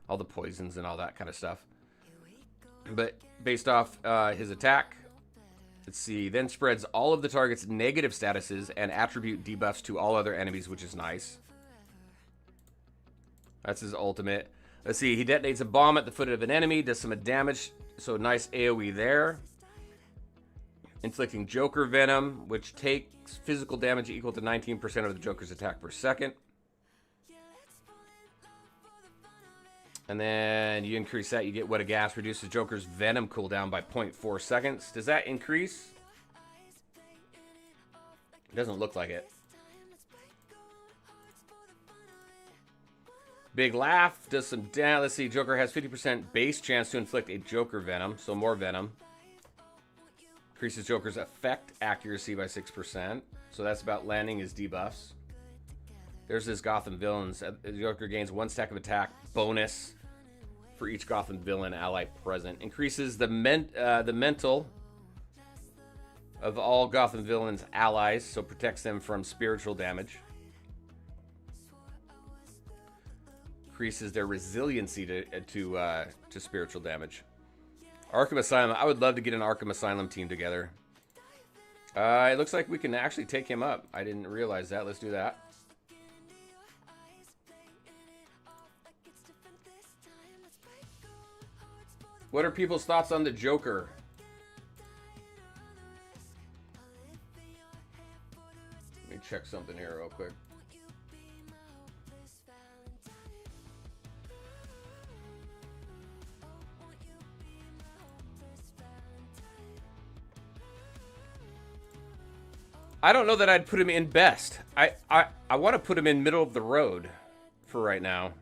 All the poisons and all that kind of stuff. But based off his attack, let's see, then spreads all of the target's negative statuses and attribute debuffs to all other enemies, which is nice. That's his ultimate. Let's see, he detonates a bomb at the foot of an enemy, does some damage, so nice AoE there. Inflicting Joker Venom, which takes physical damage equal to 19% of the Joker's attack per second. And then you increase that, you get Wet a Gas, reduces Joker's Venom cooldown by 0.4 seconds. Does that increase? It doesn't look like it. Big Laugh does some damage. Let's see, Joker has 50% base chance to inflict a Joker Venom, so more Venom. Increases Joker's effect accuracy by 6%. So that's about landing his debuffs. There's his Gotham villains. Joker gains 1 stack of attack bonus for each Gotham villain ally present. Increases the mental of all Gotham villains allies, so protects them from spiritual damage. Increases their resiliency to spiritual damage. Arkham Asylum. I would love to get an Arkham Asylum team together. It looks like we can actually take him up. I didn't realize that. Let's do that. What are people's thoughts on the Joker? Let me check something here real quick. I don't know that I'd put him in best. I want to put him in middle of the road for right now.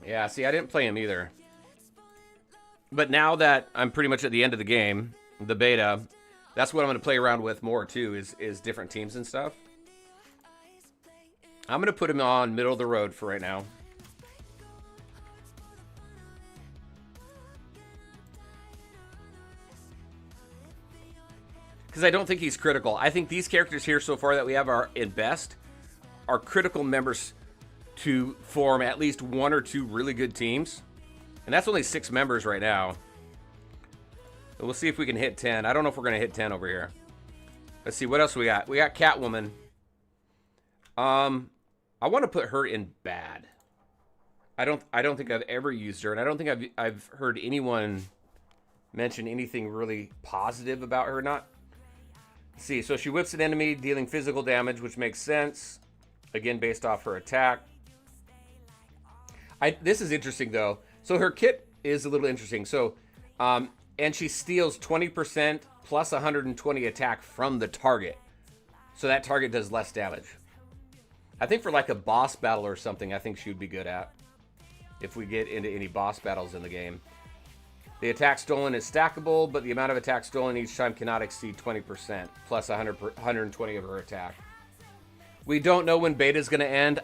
Yeah, see, I didn't play him either. But now that I'm pretty much at the end of the game, the beta, that's what I'm going to play around with more too, is different teams and stuff. I'm going to put him on middle of the road for right now. Because I don't think he's critical. I think these characters here so far that we have are in best are critical members to form at least 1 or 2 really good teams. And that's only 6 members right now. So we'll see if we can hit 10. I don't know if we're going to hit 10 over here. Let's see, what else we got? We got Catwoman. I want to put her in bad. I don't think I've ever used her, and I don't think I've heard anyone mention anything really positive about her. Let's see, so she whips an enemy, dealing physical damage, which makes sense. Again, based off her attack. This is interesting, though. So her kit is a little interesting. So, and she steals 20% plus 120 attack from the target. So that target does less damage. I think for like a boss battle or something, I think she would be good at. If we get into any boss battles in the game. The attack stolen is stackable, but the amount of attack stolen each time cannot exceed 20%, plus 120 of her attack. We don't know when beta is going to end.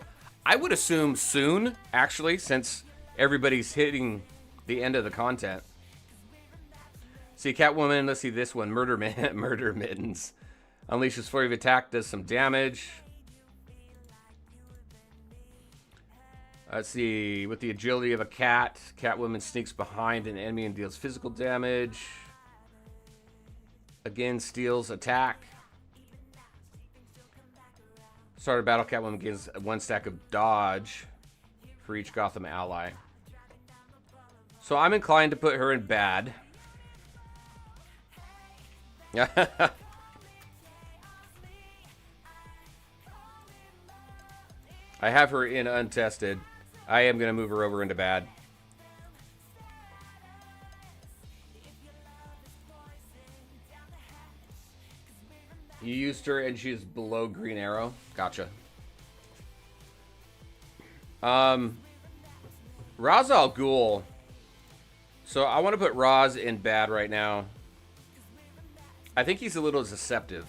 I would assume soon, actually, since everybody's hitting the end of the content. See, Catwoman, let's see this one. Murder Mittens. Unleashes flurry of attack, does some damage. Let's see, with the agility of a cat, Catwoman sneaks behind an enemy and deals physical damage. Again, steals attack. Start a battle, Catwoman gains 1 stack of dodge for each Gotham ally. So I'm inclined to put her in bad. I have her in untested. I am going to move her over into bad. You used her and she's below Green Arrow. Gotcha. Ra's al Ghul. So I want to put Ra's in bad right now. I think he's a little deceptive.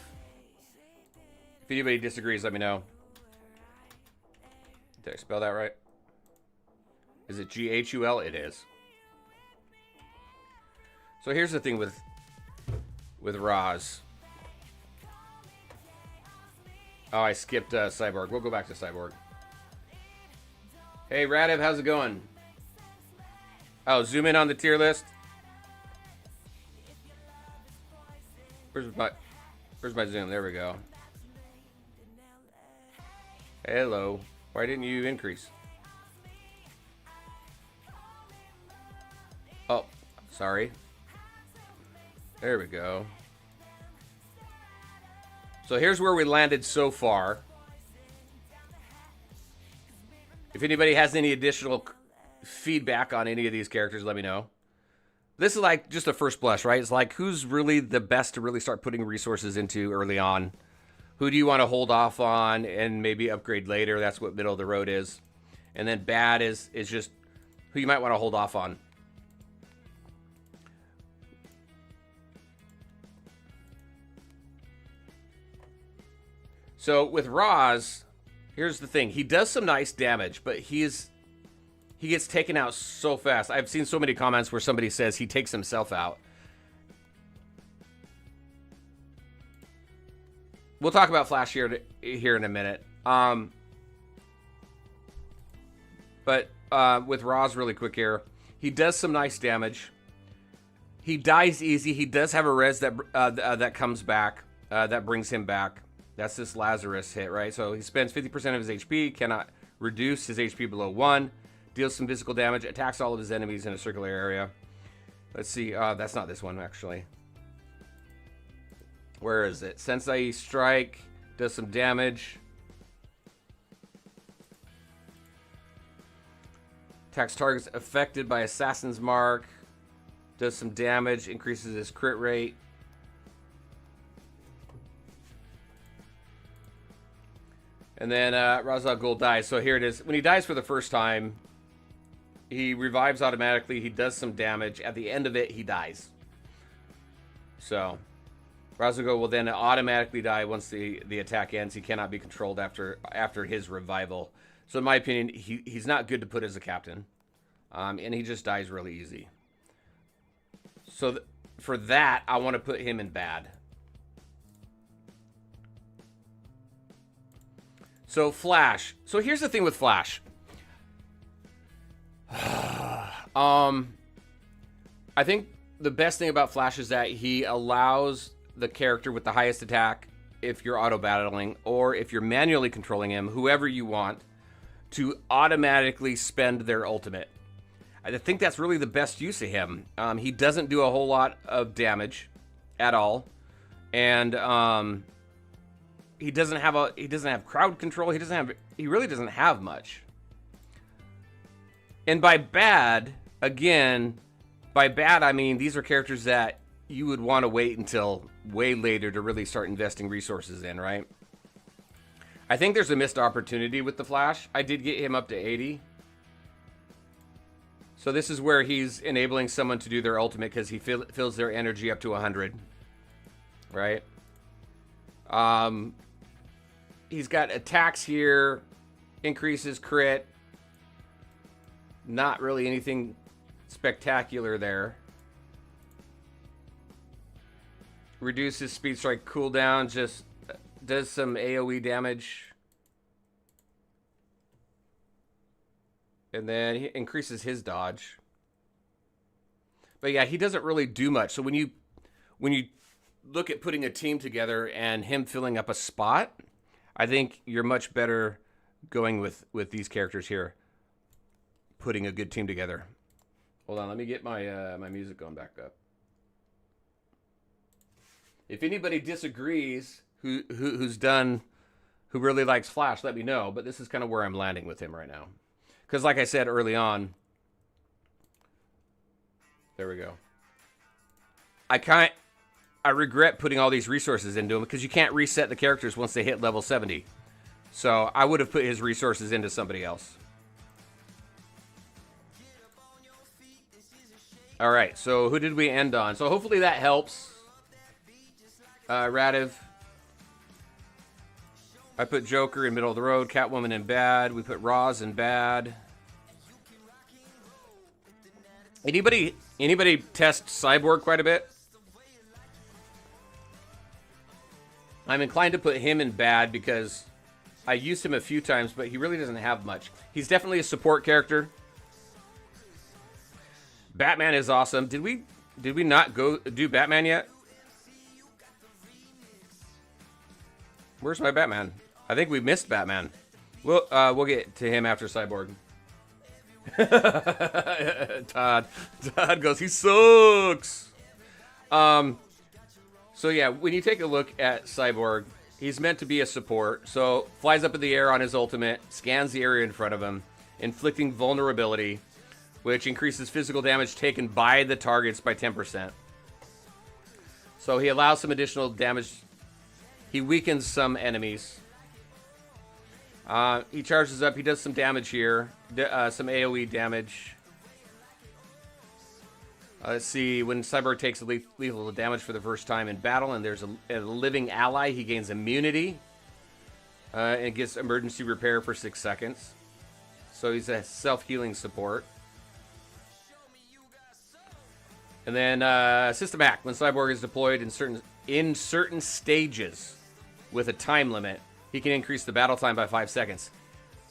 If anybody disagrees, let me know. Did I spell that right? Is it Ghul? It is. So here's the thing with Ra's. Oh, I skipped Cyborg. We'll go back to Cyborg. Hey, Radiv, how's it going? Oh, zoom in on the tier list. Where's my zoom? There we go. Hello. Why didn't you increase? Oh, sorry. There we go. So here's where we landed so far. If anybody has any additional feedback on any of these characters, let me know. This is like just a first blush, right? It's like who's really the best to really start putting resources into early on. Who do you want to hold off on and maybe upgrade later? That's what middle of the road is. And then bad is just who you might want to hold off on. So with Roz, here's the thing. He does some nice damage, but he gets taken out so fast. I've seen so many comments where somebody says he takes himself out. We'll talk about Flash here in a minute. But with Roz really quick here, he does some nice damage. He dies easy. He does have a res that comes back, that brings him back. That's this Lazarus hit, right? So he spends 50% of his HP, cannot reduce his HP below 1, deals some physical damage, attacks all of his enemies in a circular area. Let's see. That's not this one, actually. Where is it? Sensei Strike, does some damage. Attacks targets affected by Assassin's Mark, does some damage, increases his crit rate. And then Ra's al Ghul dies. So here it is. When he dies for the first time, he revives automatically. He does some damage. At the end of it, he dies. So Ra's al Ghul will then automatically die once the attack ends. He cannot be controlled after his revival. So in my opinion, he's not good to put as a captain. And he just dies really easy. So for that, I want to put him in bad. So Flash. So here's the thing with Flash. I think the best thing about Flash is that he allows the character with the highest attack, if you're auto battling or if you're manually controlling him, whoever you want, to automatically spend their ultimate. I think that's really the best use of him. He doesn't do a whole lot of damage at all, and he doesn't have crowd control. He really doesn't have much. And by bad, again, I mean these are characters that you would want to wait until way later to really start investing resources in, right? I think there's a missed opportunity with the Flash. I did get him up to 80. So this is where he's enabling someone to do their ultimate because he fills their energy up to 100, right? He's got attacks here, increases crit. Not really anything spectacular there. Reduces speed strike cooldown, just does some AoE damage. And then he increases his dodge. But yeah, he doesn't really do much. So when you look at putting a team together and him filling up a spot, I think you're much better going with these characters here. Putting a good team together. Hold on, let me get my my music going back up. If anybody disagrees, who really likes Flash, let me know. But this is kind of where I'm landing with him right now. Because like I said early on, there we go. I regret putting all these resources into him because you can't reset the characters once they hit level 70. So I would have put his resources into somebody else. All right, so who did we end on? So hopefully that helps. Radiv. I put Joker in middle of the road, Catwoman in bad. We put Roz in bad. Anybody test Cyborg quite a bit? I'm inclined to put him in bad because I used him a few times, but he really doesn't have much. He's definitely a support character. Batman is awesome. Did we not go do Batman yet? Where's my Batman? I think we missed Batman. We'll get to him after Cyborg. Todd goes, he sucks. So yeah, when you take a look at Cyborg, he's meant to be a support. So flies up in the air on his ultimate, scans the area in front of him, inflicting vulnerability, which increases physical damage taken by the targets by 10%. So he allows some additional damage. He weakens some enemies. He charges up. He does some damage here. Some AoE damage. Let's see. When Cyborg takes lethal damage for the first time in battle and there's a living ally, he gains immunity. And gets emergency repair for 6 seconds. So he's a self-healing support. And then System Hack. When Cyborg is deployed in certain stages with a time limit, he can increase the battle time by 5 seconds.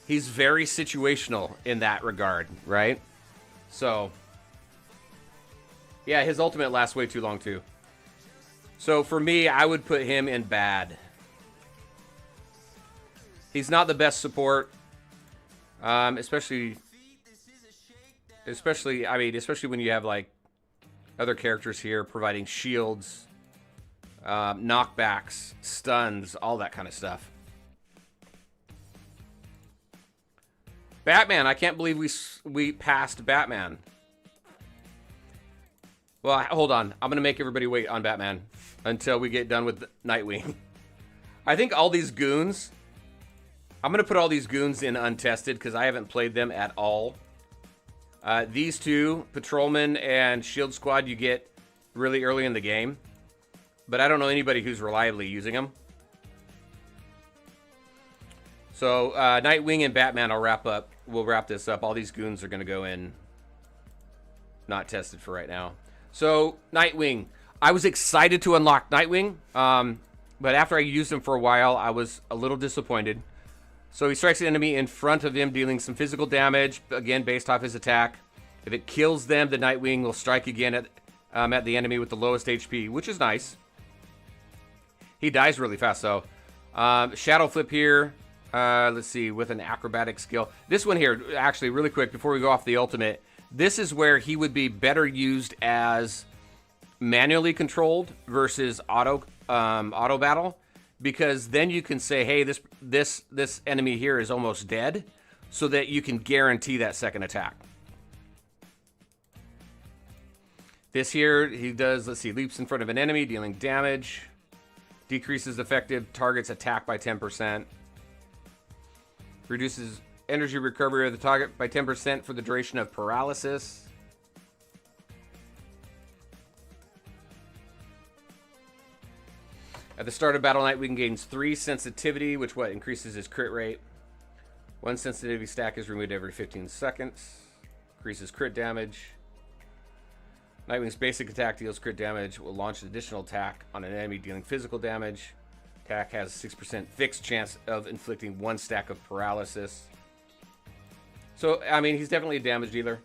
He's very situational in that regard, right? So, yeah, his ultimate lasts way too long, too. So, for me, I would put him in bad. He's not the best support, especially when you have, like, other characters here providing shields, knockbacks, stuns, all that kind of stuff. Batman, I can't believe we passed Batman. Well, hold on. I'm going to make everybody wait on Batman until we get done with Nightwing. I think all these goons... I'm going to put all these goons in untested because I haven't played them at all. These two, Patrolman and Shield Squad, you get really early in the game. But I don't know anybody who's reliably using them. So, Nightwing and Batman, we'll wrap this up. All these goons are going to go in not tested for right now. So, Nightwing. I was excited to unlock Nightwing. But after I used him for a while, I was a little disappointed. So he strikes an enemy in front of him, dealing some physical damage, again, based off his attack. If it kills them, the Nightwing will strike again at the enemy with the lowest HP, which is nice. He dies really fast, though. Shadow Flip here. Let's see, with an acrobatic skill. This one here, actually, really quick, before we go off the ultimate, this is where he would be better used as manually controlled versus auto battle. Because then you can say, hey, this enemy here is almost dead, so that you can guarantee that second attack. This here, he does, let's see, leaps in front of an enemy, dealing damage. Decreases effective target's attack by 10%. Reduces energy recovery of the target by 10% for the duration of paralysis. At the start of battle, Nightwing gains 3 sensitivity, which increases his crit rate. 1 sensitivity stack is removed every 15 seconds. Increases crit damage. Nightwing's basic attack deals crit damage. Will launch an additional attack on an enemy dealing physical damage. Attack has a 6% fixed chance of inflicting 1 stack of paralysis. So, I mean, he's definitely a damage dealer.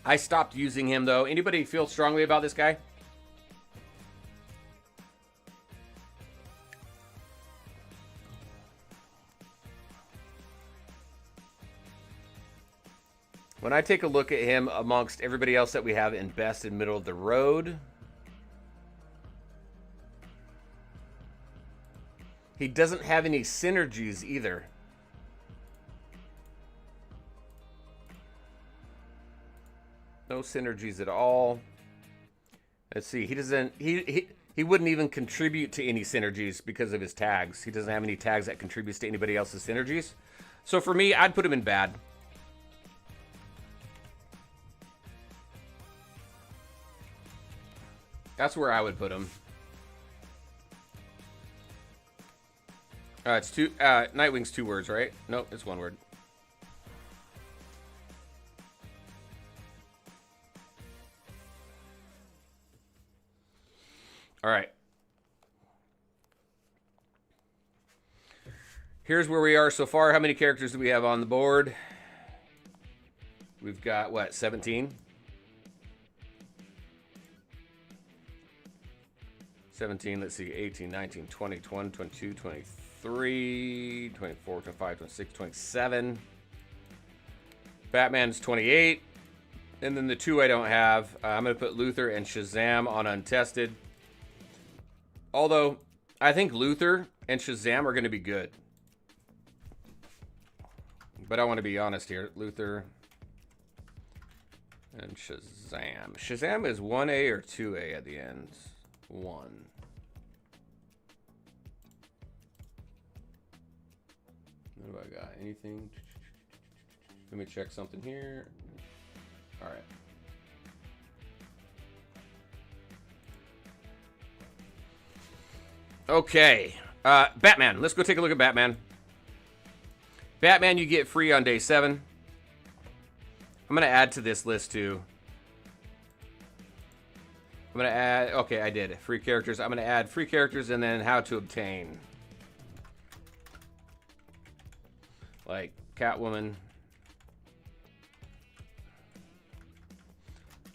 I stopped using him, though. Anybody feel strongly about this guy? When I take a look at him amongst everybody else that we have in best and middle of the road, he doesn't have any synergies either. No synergies at all. Let's see. He doesn't. He wouldn't even contribute to any synergies because of his tags. He doesn't have any tags that contributes to anybody else's synergies. So for me, I'd put him in bad. That's where I would put him. It's two. Nightwing's 2 words, right? Nope, it's 1 word. All right. Here's where we are so far. How many characters do we have on the board? We've got, what, 17? 17, let's see, 18, 19, 20, 21, 22, 23, 24, 25, 26, 27. Batman's 28. And then the 2 I don't have. I'm going to put Luthor and Shazam on untested. Although, I think Luthor and Shazam are going to be good. But I want to be honest here. Luthor and Shazam. Shazam is 1A or 2A at the end? 1. What do I got? Anything? Let me check something here. All right. Okay. Batman. Let's go take a look at Batman. Batman you get free on day 7. I'm going to add to this list too. I'm going to add... Okay, I did. Free characters. I'm going to add free characters and then how to obtain. Like Catwoman.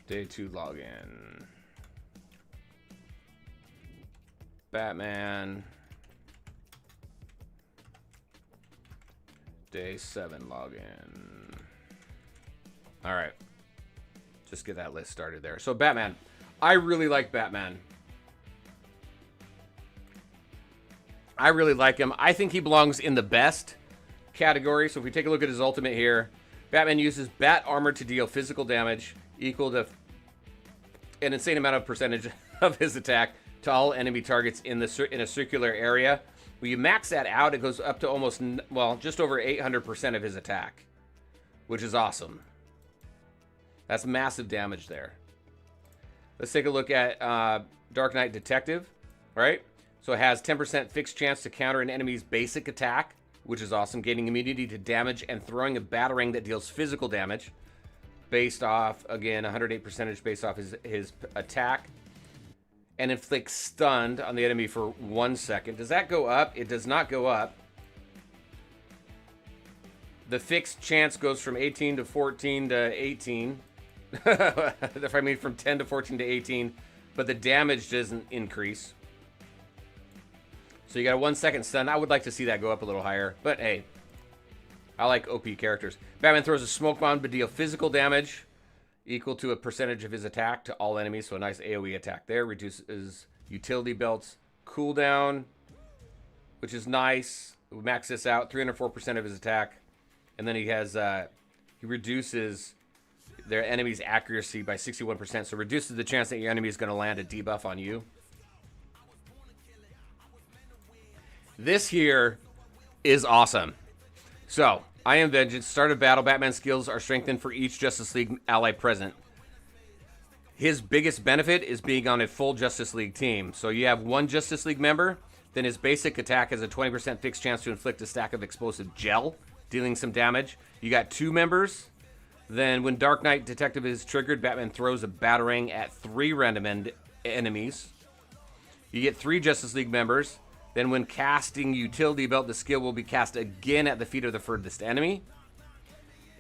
Day 2 login. Batman. Day 7 login. All right. Just get that list started there. So Batman. I really like Batman. I really like him. I think he belongs in the best category. So if we take a look at his ultimate here, Batman uses bat armor to deal physical damage equal to an insane amount of percentage of his attack to all enemy targets in a circular area. When you max that out, it goes up to almost, well, just over 800% of his attack, which is awesome. That's massive damage there. Let's take a look at Dark Knight Detective, right? So it has 10% fixed chance to counter an enemy's basic attack, which is awesome, gaining immunity to damage and throwing a batarang that deals physical damage based off, again, 108% based off his attack, and inflicts stunned on the enemy for 1 second. Does that go up? It does not go up. The fixed chance goes from 18 to 14 to 18. If I mean from 10 to 14 to 18, but the damage doesn't increase. So you got a 1 second stun. I would like to see that go up a little higher, but hey, I like OP characters. Batman throws a smoke bomb to deal physical damage equal to a percentage of his attack to all enemies. So a nice AoE attack there. Reduces utility belts cooldown, which is nice. We max this out, 304% of his attack. And then he has, he reduces their enemy's accuracy by 61%. So reduces the chance that your enemy is going to land a debuff on you. This here is awesome. So, I am Vengeance. Start of battle. Batman's skills are strengthened for each Justice League ally present. His biggest benefit is being on a full Justice League team. So you have one Justice League member, then his basic attack has a 20% fixed chance to inflict a stack of explosive gel, dealing some damage. You got 2 members. Then when Dark Knight Detective is triggered, Batman throws a batarang at 3 random enemies. You get 3 Justice League members. Then when casting Utility Belt, the skill will be cast again at the feet of the furthest enemy.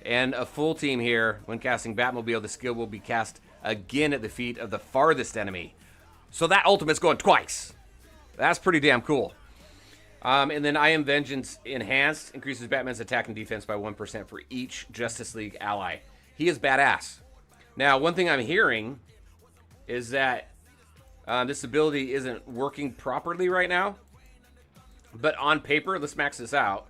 And a full team here, when casting Batmobile, the skill will be cast again at the feet of the farthest enemy. So that ultimate's going twice. That's pretty damn cool. And then I Am Vengeance Enhanced increases Batman's attack and defense by 1% for each Justice League ally. He is badass. Now, one thing I'm hearing is that this ability isn't working properly right now. But on paper, let's max this out.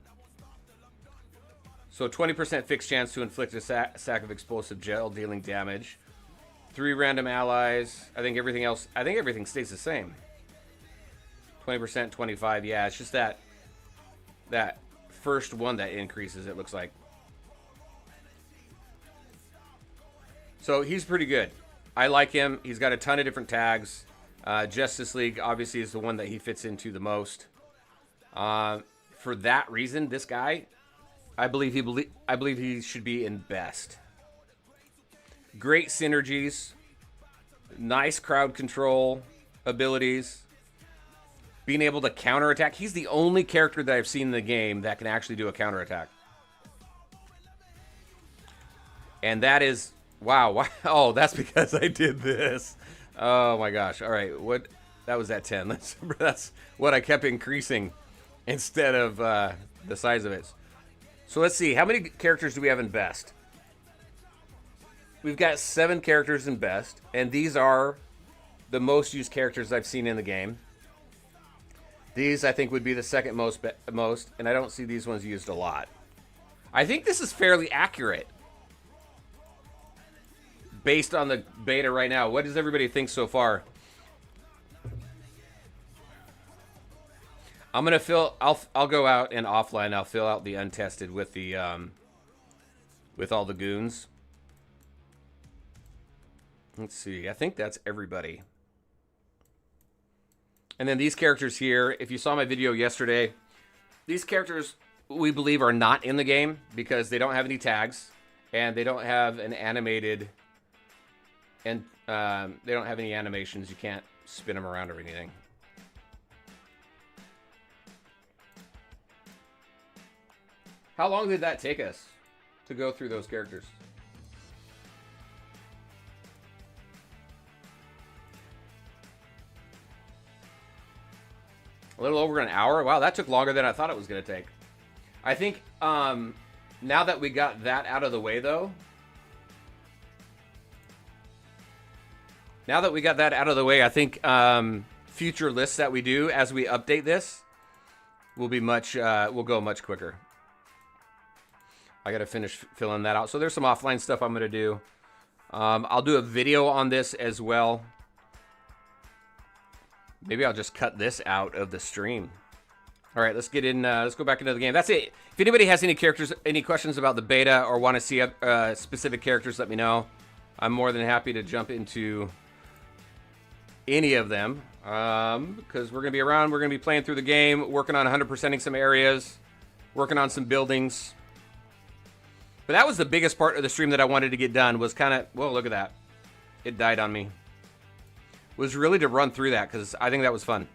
So 20% fixed chance to inflict a sack of explosive gel dealing damage. 3 random allies. I think everything stays the same. 20%, 25. Yeah, it's just that first one that increases, it looks like. So he's pretty good. I like him. He's got a ton of different tags. Justice League obviously is the one that he fits into the most. For that reason, this guy, I believe he should be in best. Great synergies, nice crowd control abilities, being able to counterattack. He's the only character that I've seen in the game that can actually do a counterattack. And that is, wow. Oh, that's because I did this. Oh my gosh. All right. That was at 10. That's what I kept increasing instead of the size of it. So let's see. How many characters do we have in best? We've got 7 characters in best, and these are the most used characters I've seen in the game. These, I think, would be the second most, and I don't see these ones used a lot. I think this is fairly accurate based on the beta right now. What does everybody think so far? I'm gonna fill. I'll go out and offline. I'll fill out the untested with the with all the goons. Let's see. I think that's everybody. And then these characters here. If you saw my video yesterday, these characters we believe are not in the game because they don't have any tags and they don't have an animated and they don't have any animations. You can't spin them around or anything. How long did that take us to go through those characters? A little over an hour? Wow, that took longer than I thought it was going to take. I think now that we got that out of the way, though, I think future lists that we do as we update this will be will go much quicker. I got to finish filling that out. So there's some offline stuff I'm going to do. I'll do a video on this as well. Maybe I'll just cut this out of the stream. All right, let's get in. Let's go back into the game. That's it. If anybody has any questions about the beta or want to see specific characters, let me know. I'm more than happy to jump into any of them because we're going to be around. We're going to be playing through the game, working on 100%ing some areas, working on some buildings. But that was the biggest part of the stream that I wanted to get done was kind of, whoa, look at that. It died on me. Was really to run through that because I think that was fun.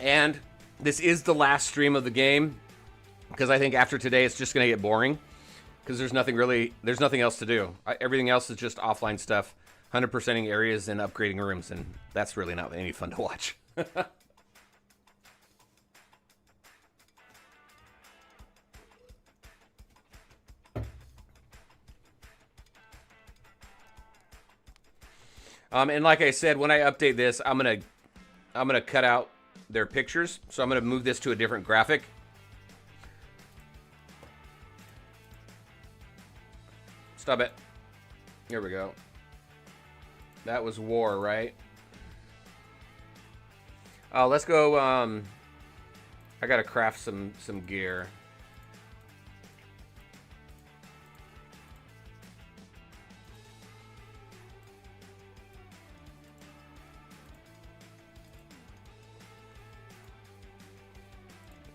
And this is the last stream of the game because I think after today it's just going to get boring because there's nothing else to do. Everything else is just offline stuff, 100%ing areas and upgrading rooms, and that's really not any fun to watch. And like I said, when I update this, I'm gonna cut out their pictures. So I'm gonna move this to a different graphic. Stop it. Here we go. That was war, right? Let's go. I gotta craft some gear.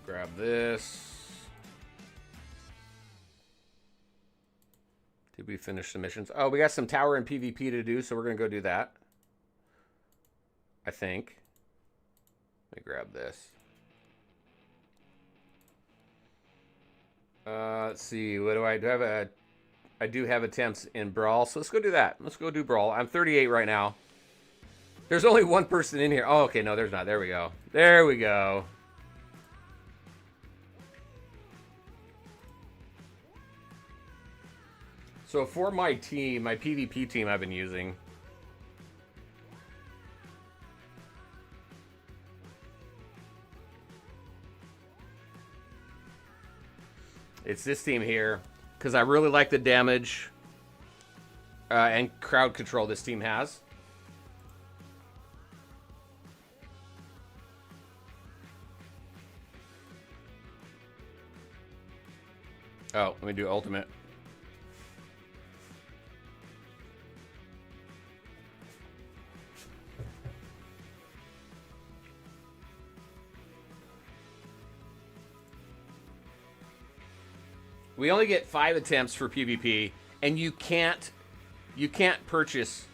Grab this. Did we finish the missions? Oh, we got some tower and PvP to do, so we're going to go do that. I think. Let me grab this. Let's see. What do I do? I do have attempts in Brawl, so let's go do that. Let's go do Brawl. I'm 38 right now. There's only one person in here. Oh, okay. No, there's not. There we go. There we go. So for my team, my PvP team I've been using, it's this team here, because I really like the damage and crowd control this team has. Oh, let me do ultimate. We only get 5 attempts for PvP, and you can't purchase,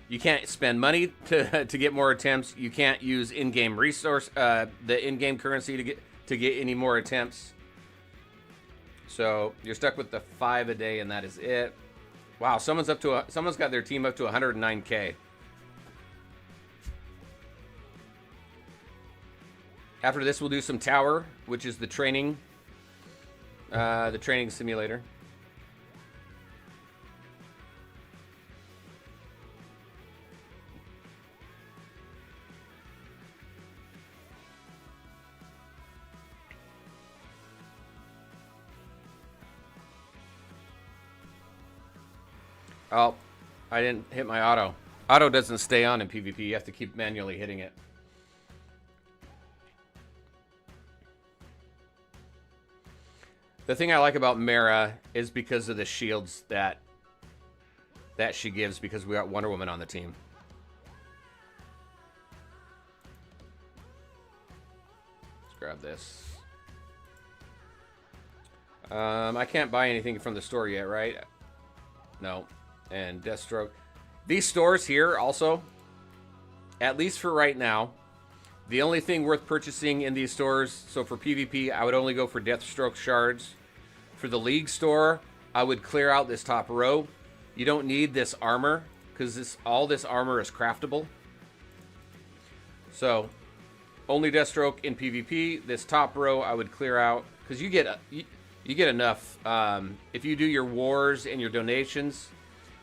you can't spend money to get more attempts. You can't use in-game resource, the in-game currency to get any more attempts. So you're stuck with the 5 a day, and that is it. Wow, someone's got their team up to 109K. After this, we'll do some tower, which is the training simulator. Oh, I didn't hit my auto. Auto doesn't stay on in PvP. You have to keep manually hitting it. The thing I like about Mara is because of the shields that she gives, because we got Wonder Woman on the team. Let's grab this. I can't buy anything from the store yet, right? No. And Deathstroke. These stores here also, at least for right now, the only thing worth purchasing in these stores, so for PvP, I would only go for Deathstroke shards. For the League store, I would clear out this top row. You don't need this armor, because all this armor is craftable. So, only Deathstroke in PvP. This top row I would clear out, because you get enough. If you do your wars and your donations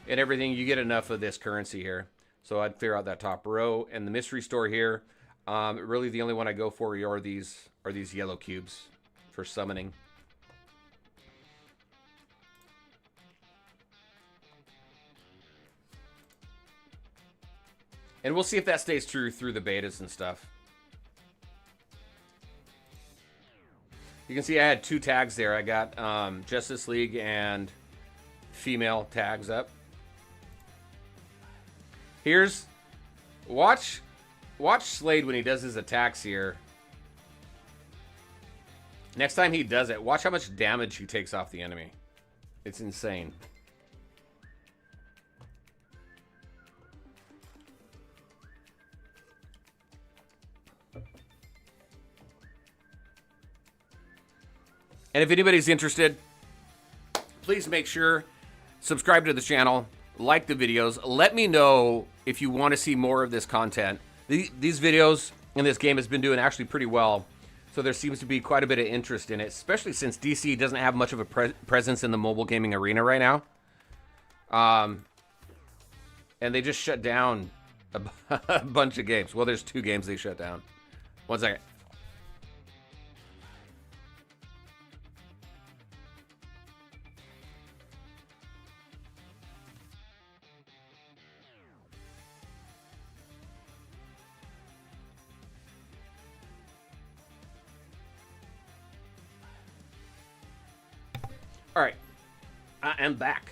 and everything, you get enough of this currency here. So I'd clear out that top row. And the mystery store here, really the only one I go for are these yellow cubes for summoning. And we'll see if that stays true through the betas and stuff. You can see I had 2 tags there. I got Justice League and female tags up. Here's... Watch Slade when he does his attacks here. Next time he does it, watch how much damage he takes off the enemy. It's insane. And if anybody's interested, please make sure, subscribe to the channel, like the videos. Let me know if you want to see more of this content. These videos in this game has been doing actually pretty well. So there seems to be quite a bit of interest in it, especially since DC doesn't have much of a presence in the mobile gaming arena right now. And they just shut down a bunch of games. Well, there's 2 games they shut down. One second. All right, I am back.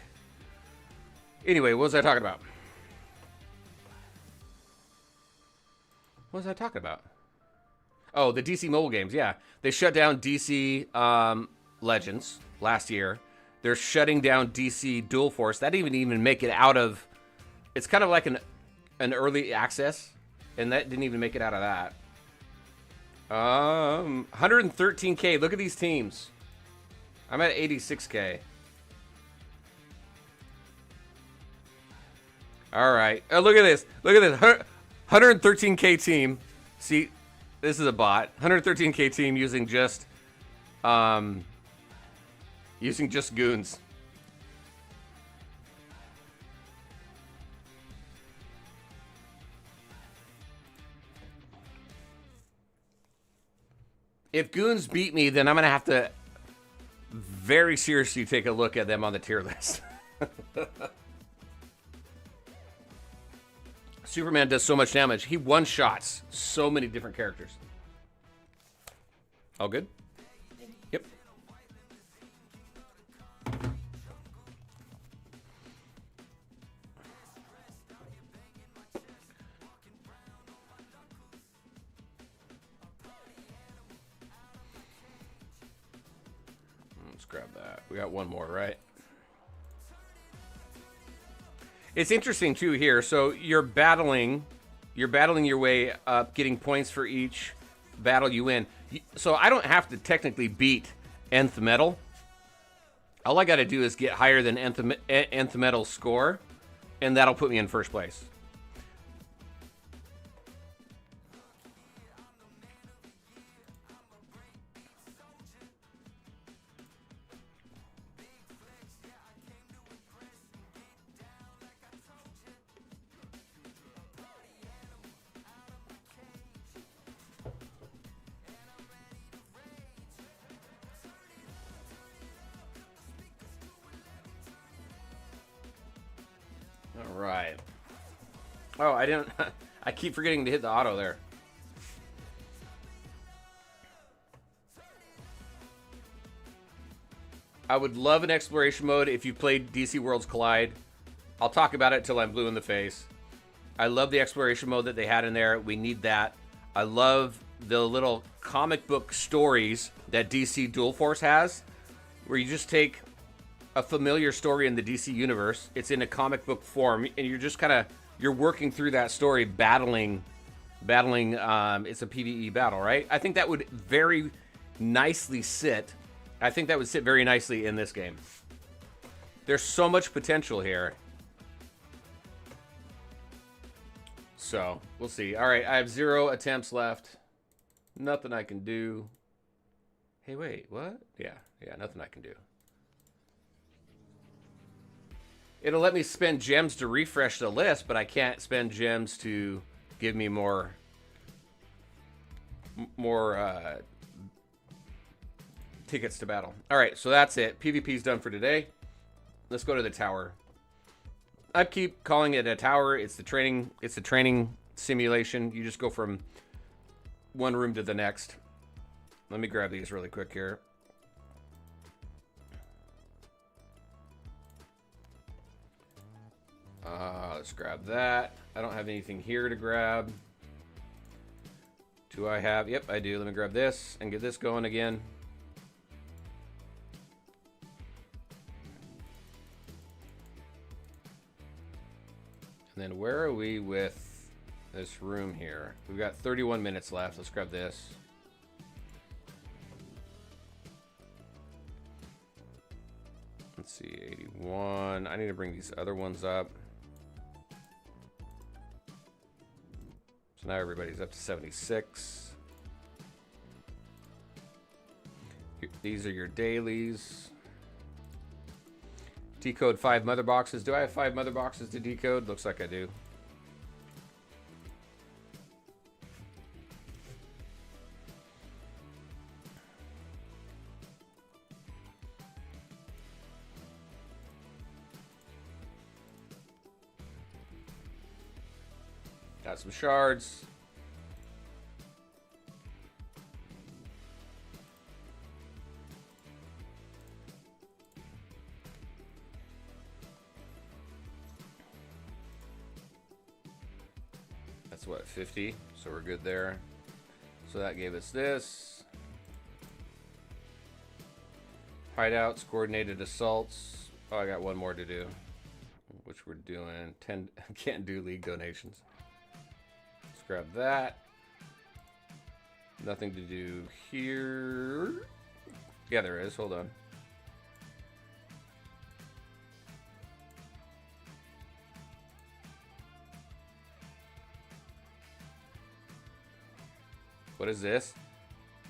Anyway, what was I talking about? What was I talking about? Oh, the DC mobile games. Yeah, they shut down DC Legends last year. They're shutting down DC Dual Force. That didn't even make it out of. It's kind of like an early access, and that didn't even make it out of that. 113K. Look at these teams. I'm at 86K. All right. Oh, look at this. Look at this. 113K team. See, this is a bot. 113K team using just goons. If goons beat me, then I'm gonna have to very seriously take a look at them on the tier list. Superman does so much damage. He one-shots so many different characters. All good? Yep. Let's grab that. We got one more, right? It's interesting too here. So you're battling your way up, getting points for each battle you win. So I don't have to technically beat Nth Metal. All I got to do is get higher than Nth Metal's score, and that'll put me in first place. All right. Oh, I didn't. I keep forgetting to hit the auto there. I would love an exploration mode if you played DC Worlds Collide. I'll talk about it till I'm blue in the face. I love the exploration mode that they had in there. We need that. I love the little comic book stories that DC Dual Force has, where you just take a familiar story in the DC universe. It's in a comic book form, and you're just you're working through that story, battling. It's a PvE battle, right? I think that would very nicely sit. I think that would sit very nicely in this game. There's so much potential here. So, we'll see. All right, I have 0 attempts left. Nothing I can do. Hey, wait, what? Yeah, nothing I can do. It'll let me spend gems to refresh the list, but I can't spend gems to give me more tickets to battle. All right, so that's it. PvP's done for today. Let's go to the tower. I keep calling it a tower. It's the training simulation. You just go from one room to the next. Let me grab these really quick here. Let's grab that. I don't have anything here to grab. Do I have? Yep, I do. Let me grab this and get this going again. And then where are we with this room here? We've got 31 minutes left. Let's grab this. Let's see, 81. I need to bring these other ones up. So now everybody's up to 76. These are your dailies. Decode 5 mother boxes. Do I have 5 mother boxes to decode? Looks like I do. Got some shards. That's what, 50? So we're good there. So that gave us this. Hideouts, coordinated assaults. Oh, I got one more to do, which we're doing. 10. Can't do league donations. Let's grab that. Nothing to do here. Yeah, there is. Hold on. What is this?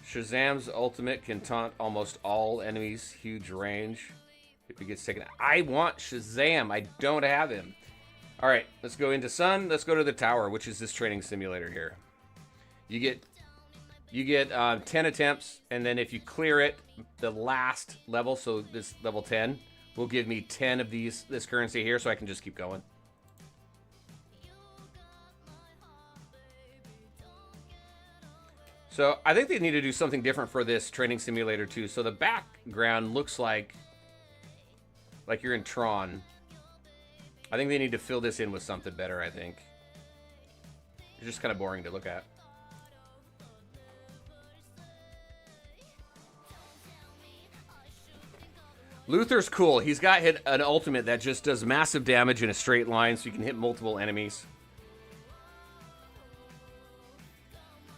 Shazam's ultimate can taunt almost all enemies. Huge range. If he gets taken. I want Shazam. I don't have him. All right, let's go into Sun. Let's go to the tower, which is this training simulator here. You get 10 attempts, and then if you clear it, the last level, so this level 10, will give me 10 of this currency here, so I can just keep going. So I think they need to do something different for this training simulator too. So the background looks like you're in Tron. I think they need to fill this in with something better, I think. It's just kind of boring to look at. Luther's cool. He's got an ultimate that just does massive damage in a straight line, so you can hit multiple enemies.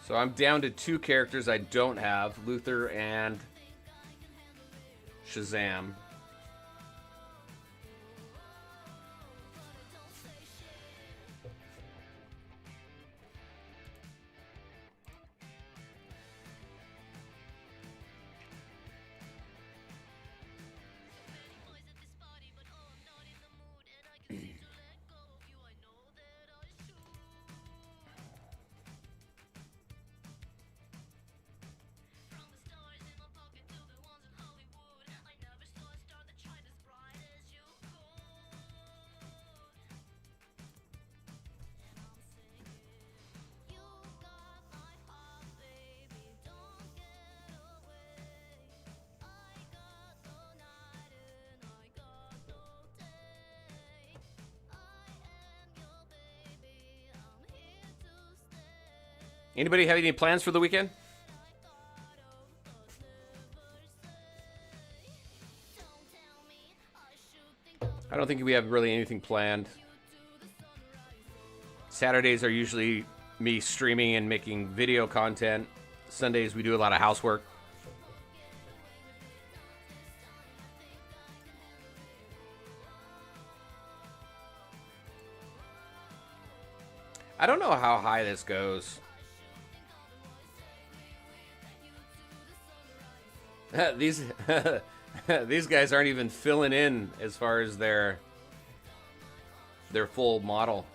So I'm down to 2 characters I don't have, Luther and Shazam. Anybody have any plans for the weekend? I don't think we have really anything planned. Saturdays are usually me streaming and making video content. Sundays we do a lot of housework. I don't know how high this goes. These these guys aren't even filling in as far as their full model.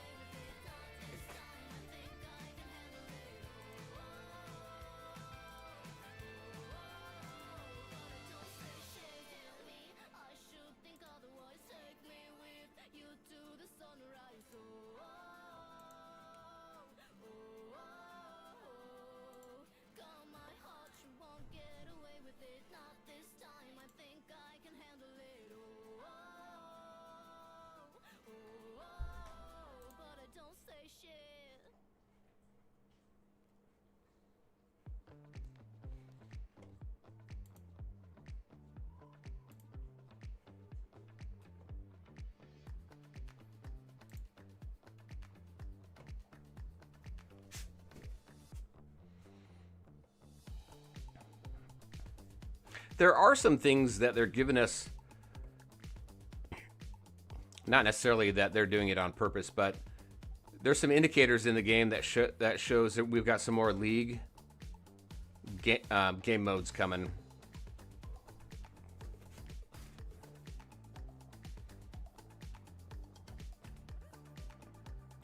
There are some things that they're giving us, not necessarily that they're doing it on purpose, but there's some indicators in the game that shows that we've got some more league game modes coming.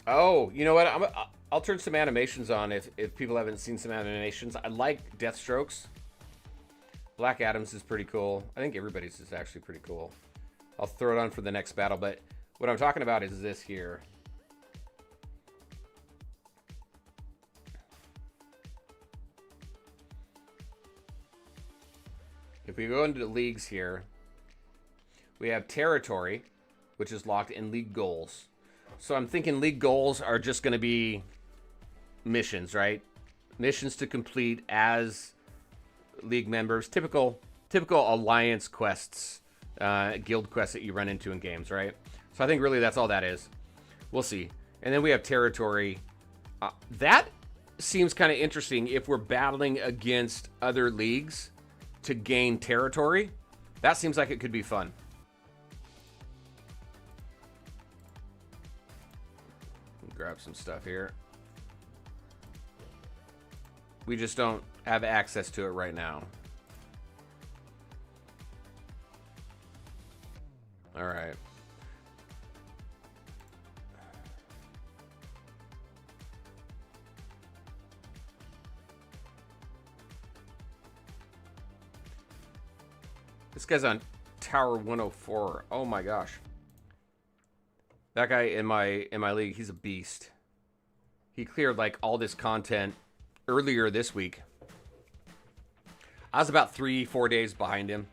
Oh, you know what? I'll turn some animations on if people haven't seen some animations. I like Deathstrokes. Black Adam's is pretty cool. I think everybody's is actually pretty cool. I'll throw it on for the next battle, but what I'm talking about is this here. If we go into the leagues here, we have territory, which is locked in league goals. So I'm thinking league goals are just going to be missions, right? Missions to complete as league members, typical alliance quests, guild quests that you run into in games, right? So I think really that's all that is. We'll see. And then we have territory. That seems kind of interesting if we're battling against other leagues to gain territory. That seems like it could be fun. Grab some stuff here. We just don't have access to it right now. All right. This guy's on Tower 104. Oh my gosh. That guy in my league, he's a beast. He cleared like all this content earlier this week. I was about 3-4 days behind him.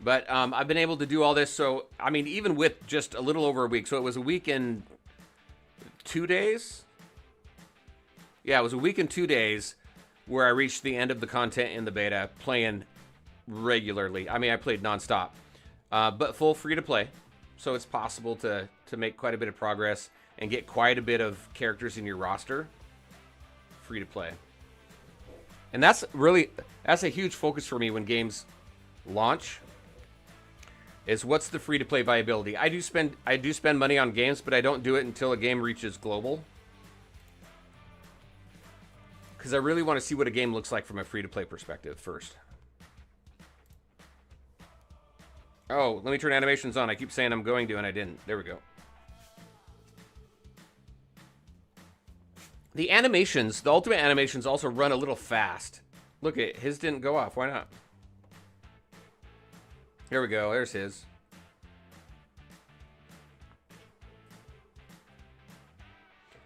But I've been able to do all this. So, I mean, even with just a little over a week. So it was a week and 2 days. Yeah, it was a week and 2 days where I reached the end of the content in the beta playing regularly. I mean, I played nonstop, but full free to play. So it's possible to make quite a bit of progress and get quite a bit of characters in your roster free to play. And that's a huge focus for me when games launch, is what's the free to play viability. I do spend money on games, but I don't do it until a game reaches global, because I really want to see what a game looks like from a free to play perspective first. Oh, let me turn animations on. I keep saying I'm going to, and I didn't. There we go. The animations, the ultimate animations also run a little fast. Look at his didn't go off. Why not? Here we go. There's his.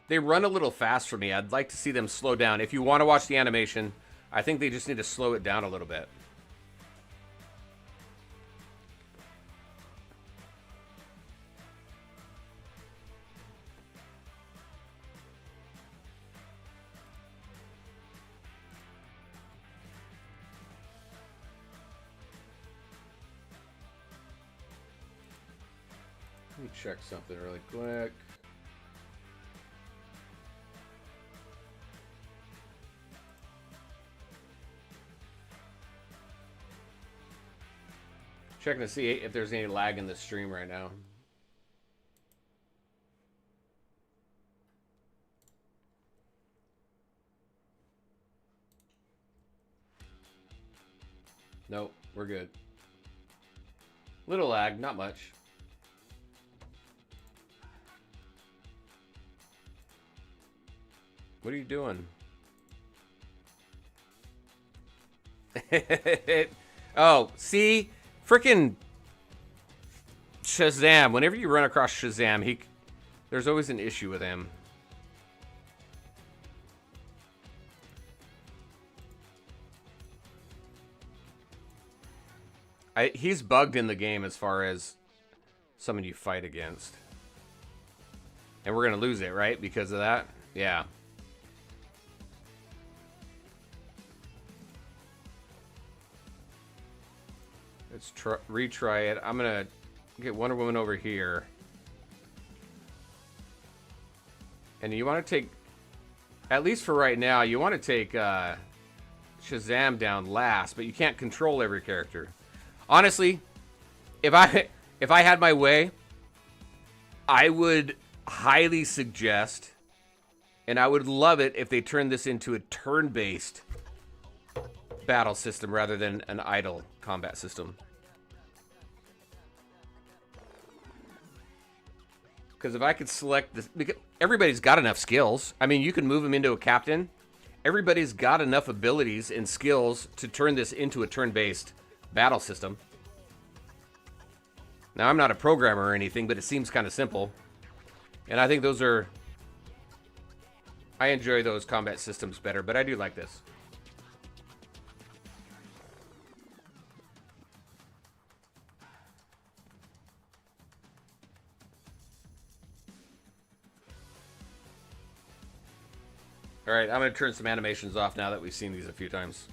They run a little fast for me. I'd like to see them slow down. If you want to watch the animation, I think they just need to slow it down a little bit. Let me check something really quick. Checking to see if there's any lag in the stream right now. Nope, we're good. Little lag, not much. What are you doing? Oh, see? Frickin' Shazam. Whenever you run across Shazam, there's always an issue with him. He's bugged in the game as far as someone you fight against. And we're going to lose it, right? Because of that? Yeah. Let's retry it. I'm going to get Wonder Woman over here. And you want to take, at least for right now, you want to take Shazam down last, but you can't control every character. Honestly, if I had my way, I would highly suggest, and I would love it if they turned this into a turn-based battle system rather than an idle combat system. Because if I could select this, because everybody's got enough skills. I mean, you can move them into a captain. Everybody's got enough abilities and skills to turn this into a turn-based battle system. Now, I'm not a programmer or anything, but it seems kind of simple. And I think those are... I enjoy those combat systems better, but I do like this. All right, I'm going to turn some animations off now that we've seen these a few times.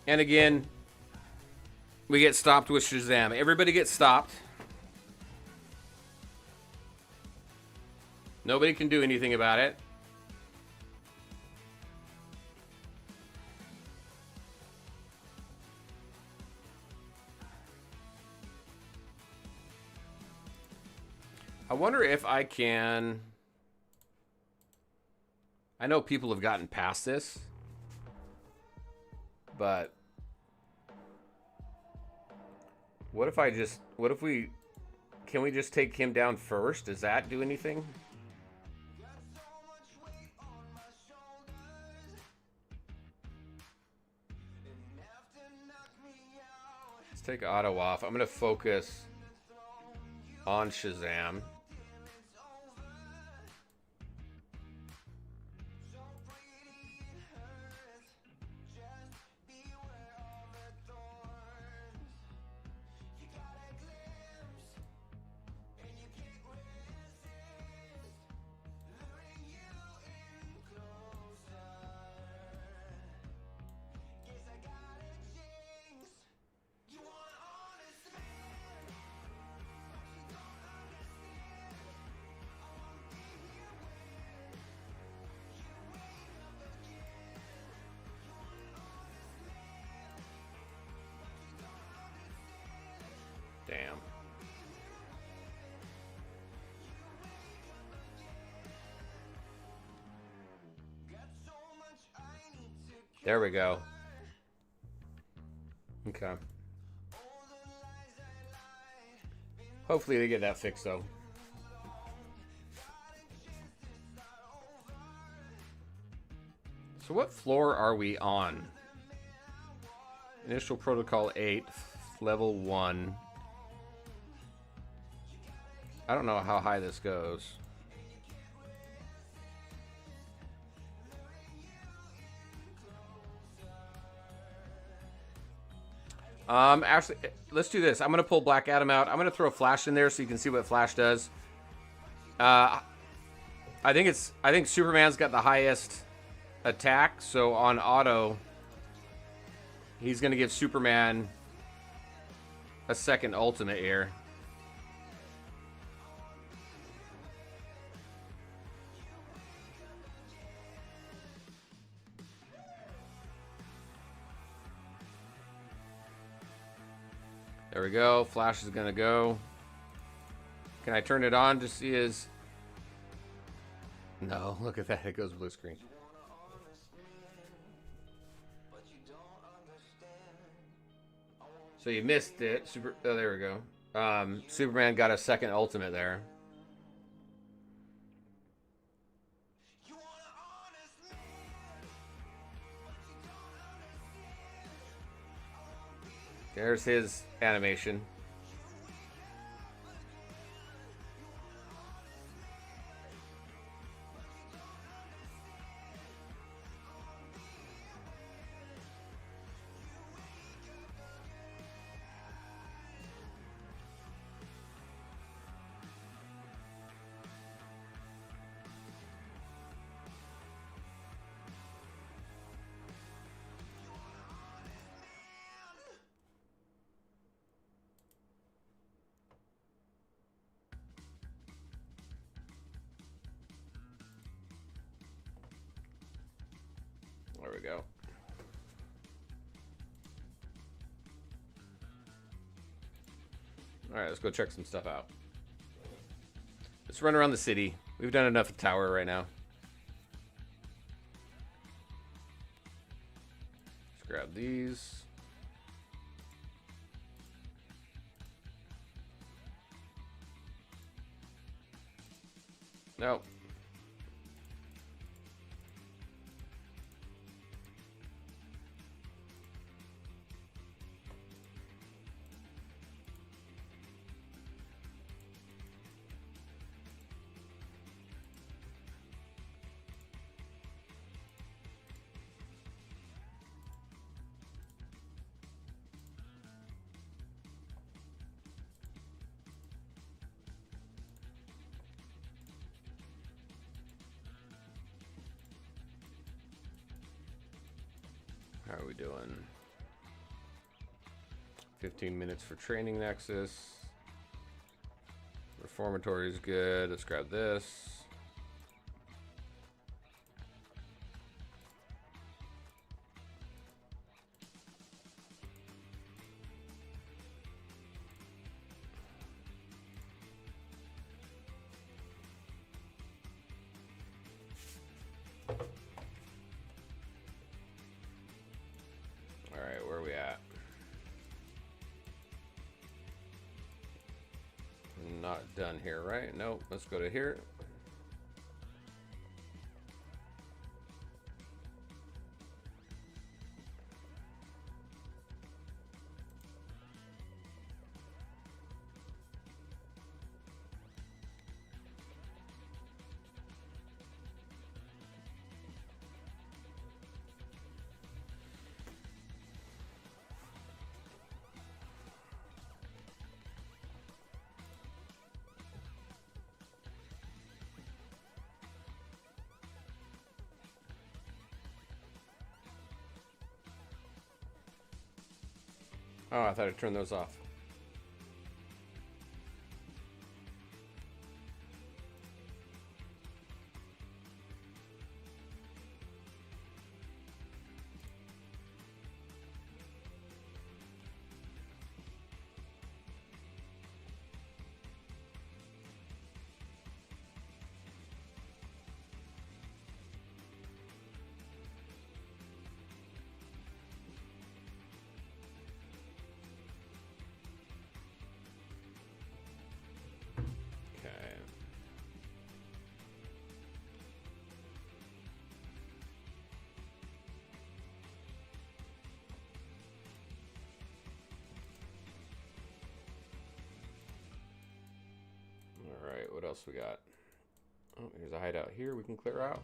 And again, we get stopped with Shazam. Everybody gets stopped. Nobody can do anything about it. I wonder if I can... I know people have gotten past this. But... what if I just... what if we... can we just take him down first? Does that do anything? Let's take auto off. I'm going to focus on Shazam. Damn. There we go. Okay. Hopefully they get that fixed though. So what floor are we on? Initial Protocol 8, level 1. I don't know how high this goes. Actually, let's do this. I'm going to pull Black Adam out. I'm going to throw Flash in there so you can see what Flash does. I think Superman's got the highest attack, so on auto, he's going to give Superman a second ultimate here. There we go. Flash is gonna go. Can I turn it on to see his... No, look at that. It goes blue screen. So you missed it. Oh, there we go. Superman got a second ultimate there. There's his animation. There we go. All right, let's go check some stuff out. Let's run around the city. We've done enough of Tower right now. Let's grab these. Nope. How are we doing? 15 minutes for training nexus. Reformatory is good. Let's grab this. Not done here, right? Nope. Let's go to here. Oh, I thought I turned those off. Alright, what else we got? Oh, here's a hideout here we can clear out.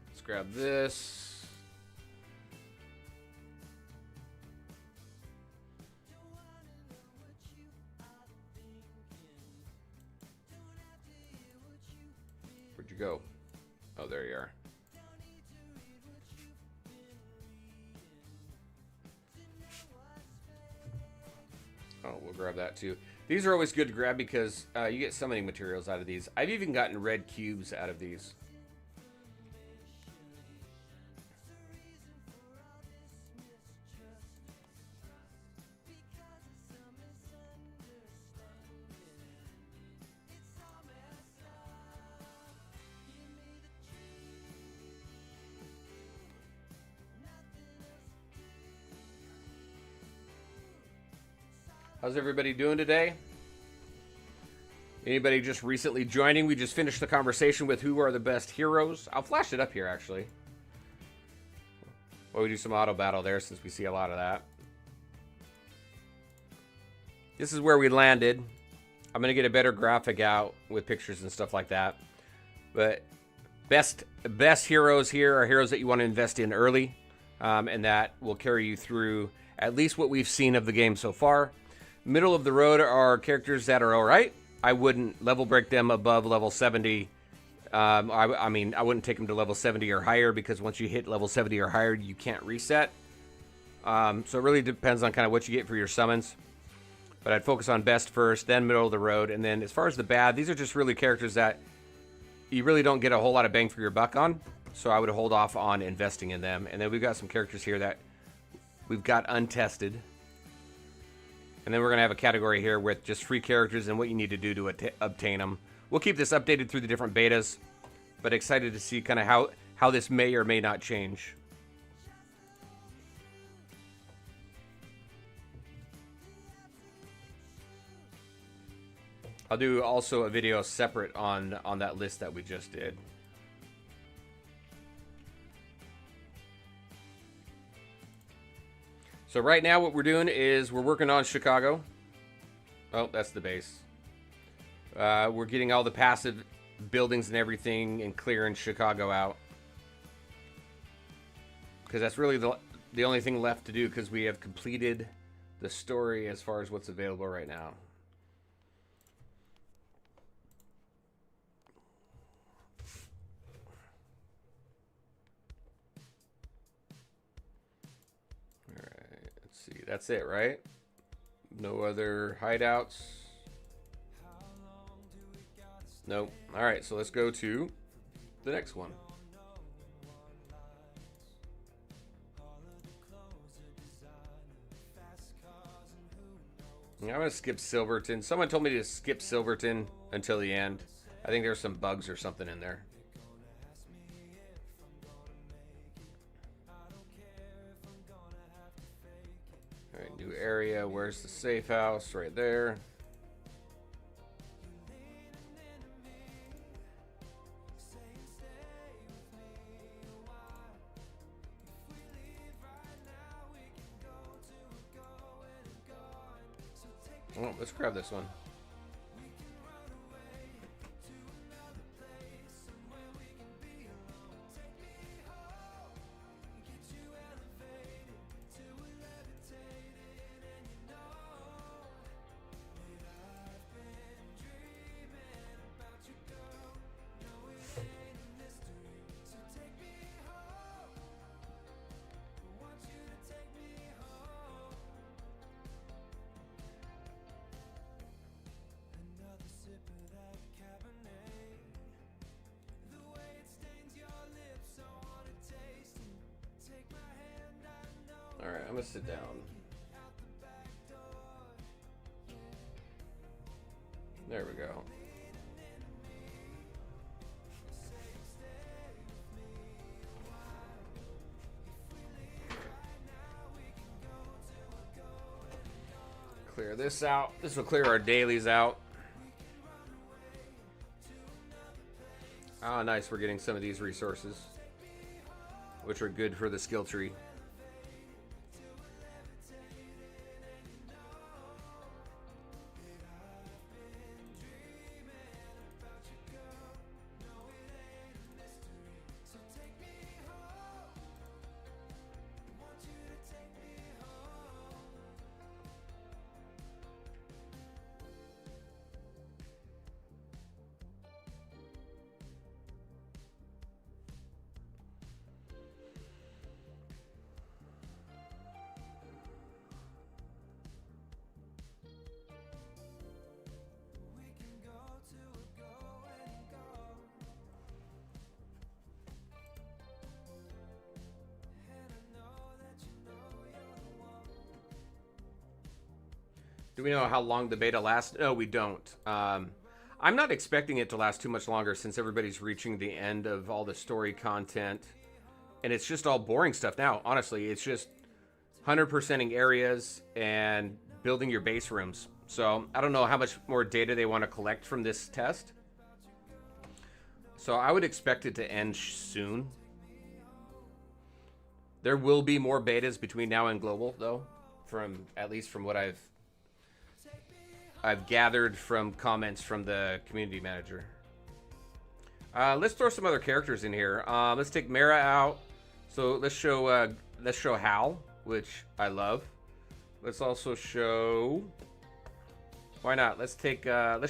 Let's grab this. Where'd you go? Oh, there you are. Oh, we'll grab that too. These are always good to grab because you get so many materials out of these. I've even gotten red cubes out of these. How's everybody doing today? Anybody just recently joining? We just finished the conversation with who are the best heroes. I'll flash it up here, actually. Well, we do some auto battle there since we see a lot of that. This is where we landed. I'm going to get a better graphic out with pictures and stuff like that. But best heroes here are heroes that you want to invest in early. And that will carry you through at least what we've seen of the game so far. Middle of the road are characters that are all right. I wouldn't level break them above level 70. I mean, I wouldn't take them to level 70 or higher because once you hit level 70 or higher, you can't reset. So it really depends on kind of what you get for your summons. But I'd focus on best first, then middle of the road. And then as far as the bad, these are just really characters that you really don't get a whole lot of bang for your buck on. So I would hold off on investing in them. And then we've got some characters here that we've got untested. And then we're going to have a category here with just free characters and what you need to do to obtain them. We'll keep this updated through the different betas, but excited to see kind of how this may or may not change. I'll do also a video separate on that list that we just did. So right now what we're doing is we're working on Chicago. Oh, that's the base. We're getting all the passive buildings and everything and clearing Chicago out. Because that's really the only thing left to do because we have completed the story as far as what's available right now. See, that's it, right? No other hideouts. Nope. All right, so let's go to the next one. I'm going to skip Silverton. Someone told me to skip Silverton until the end. I think there's some bugs or something in there. All right, new area. Where's the safe house? Right there. Oh, let's grab this one. All right, I'm gonna sit down. There we go. Clear this out. This will clear our dailies out. Ah, nice. We're getting some of these resources, which are good for the skill tree. Do we know how long the beta lasts? No, we don't. I'm not expecting it to last too much longer since everybody's reaching the end of all the story content. And it's just all boring stuff now. Honestly, it's just 100%ing areas and building your base rooms. So I don't know how much more data they want to collect from this test. So I would expect it to end soon. There will be more betas between now and global, though, at least from what I've gathered from comments from the community manager. Let's throw some other characters in here. Let's take Mara out. So let's show Hal, which I love. Let's also show. Why not? Let's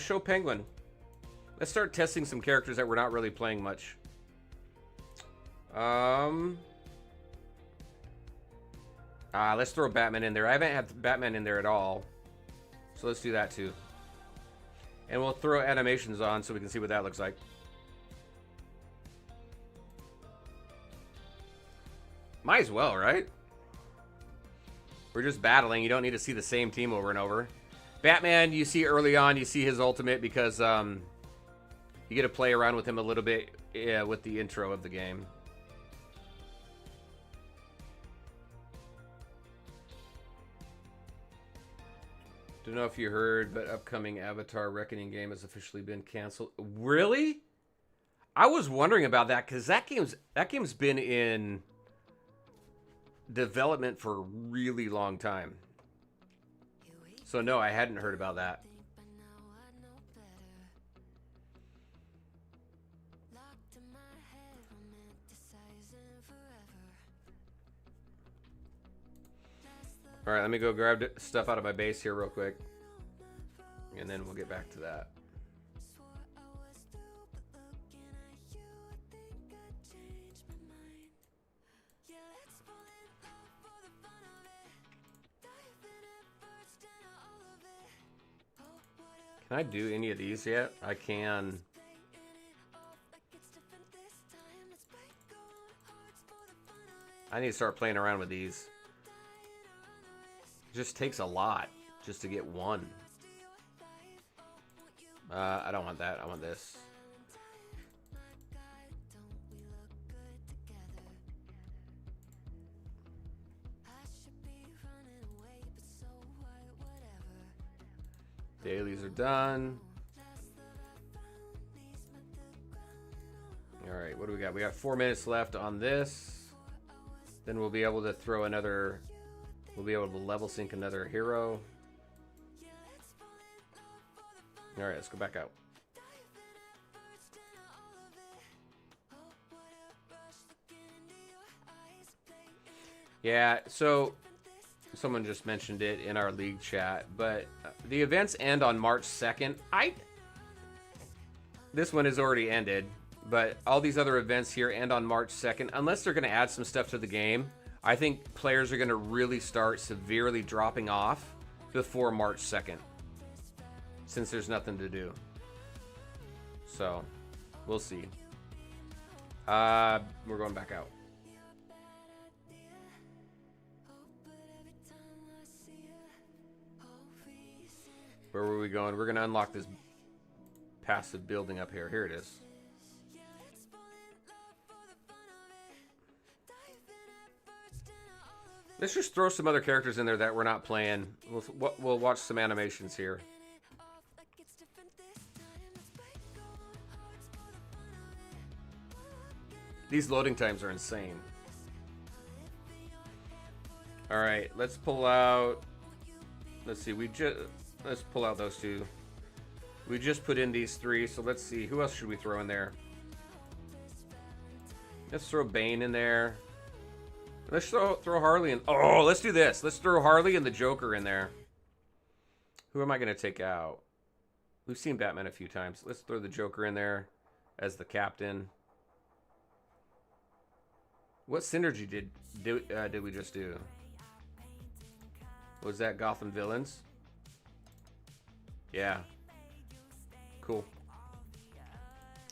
show Penguin. Let's start testing some characters that we're not really playing much. Let's throw Batman in there. I haven't had Batman in there at all. So let's do that too. And we'll throw animations on so we can see what that looks like. Might as well, right? We're just battling. You don't need to see the same team over and over. Batman, you see early on, you see his ultimate because you get to play around with him a little bit with the intro of the game. Don't know if you heard, but upcoming Avatar Reckoning game has officially been canceled. Really? I was wondering about that because that game's been in development for a really long time. So no, I hadn't heard about that. All right, let me go grab stuff out of my base here real quick, and then we'll get back to that. Can I do any of these yet? I can. I need to start playing around with these. It just takes a lot just to get one. I don't want that. I want this. Dailies are done. All right, what do we got? We got 4 minutes left on this. Then we'll be able to throw another. We'll be able to level sync another hero. All right, let's go back out. Yeah, so someone just mentioned it in our league chat, but the events end on March 2nd. This one has already ended, but all these other events here end on March 2nd. Unless they're going to add some stuff to the game, I think players are going to really start severely dropping off before March 2nd, since there's nothing to do. So, we'll see. We're going back out. Where were we going? We're going to unlock this passive building up here. Here it is. Let's just throw some other characters in there that we're not playing. We'll watch some animations here. These loading times are insane. All right, let's pull out. Let's see. Let's pull out those two. We just put in these three, so let's see. Who else should we throw in there? Let's throw Bane in there. Let's throw Harley in. Oh, let's do this. Let's throw Harley and the Joker in there. Who am I going to take out? We've seen Batman a few times. Let's throw the Joker in there as the captain. What synergy did we just do? Was that Gotham Villains? Yeah. Cool.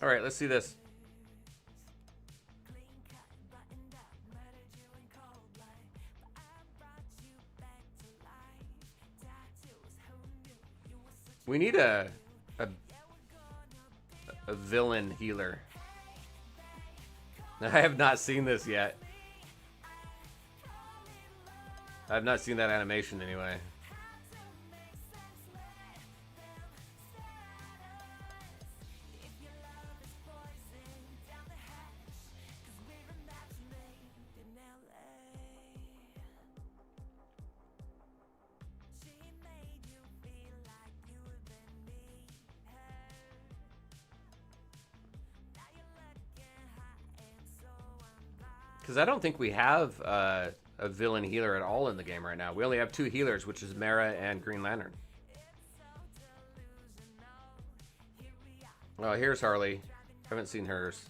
All right, let's see this. We need a villain healer. I have not seen this yet. I have not seen that animation anyway. Because I don't think we have a villain healer at all in the game right now. We only have 2 healers, which is Mara and Green Lantern. Oh, here's Harley. Haven't seen hers.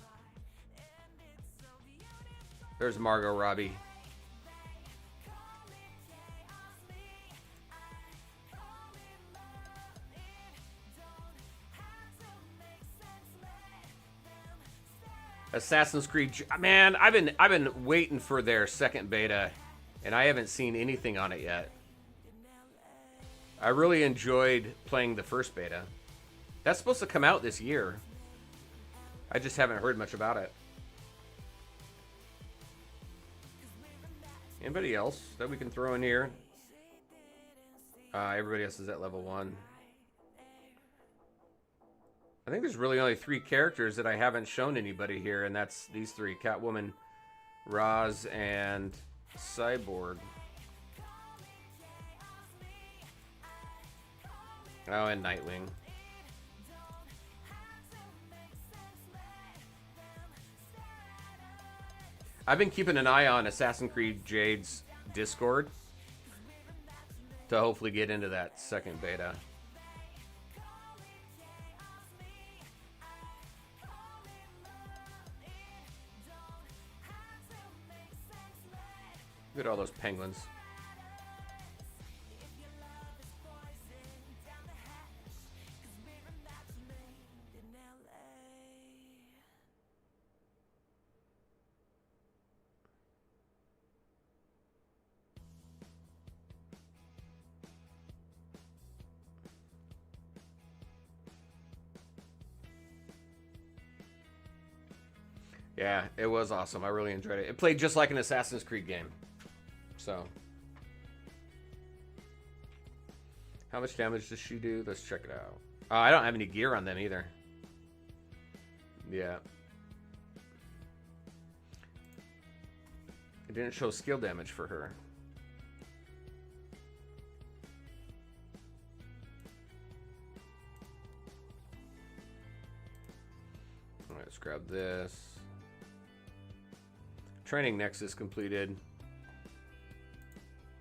There's Margot Robbie. Assassin's Creed, man, I've been waiting for their second beta, and I haven't seen anything on it yet. I really enjoyed playing the first beta. That's supposed to come out this year. I just haven't heard much about it. Anybody else that we can throw in here? Everybody else is at level 1. I think there's really only 3 characters that I haven't shown anybody here, and that's these 3. Catwoman, Roz, and Cyborg. Oh, and Nightwing. I've been keeping an eye on Assassin's Creed Jade's Discord to hopefully get into that second beta. Look at all those penguins. Yeah, it was awesome. I really enjoyed it. It played just like an Assassin's Creed game. So, how much damage does she do? Let's check it out. I don't have any gear on them either. Yeah. It didn't show skill damage for her. All right, let's grab this. Training Nexus completed.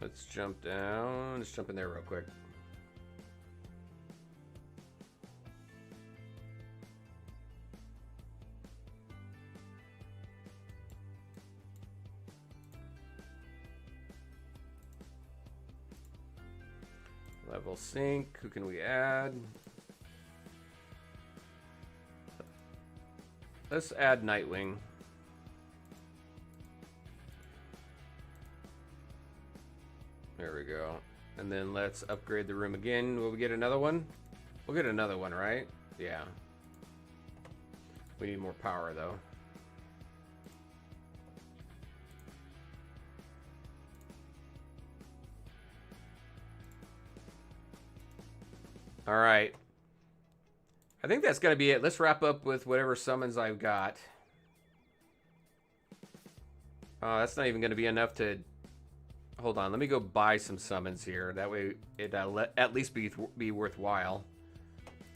Let's jump down. Let's jump in there real quick. Level sync. Who can we add? Let's add Nightwing. There we go. And then let's upgrade the room again. Will we get another one? We'll get another one, right? Yeah. We need more power, though. All right. I think that's going to be it. Let's wrap up with whatever summons I've got. That's not even going to be enough to... Hold on, let me go buy some summons here. That way it at least be worthwhile.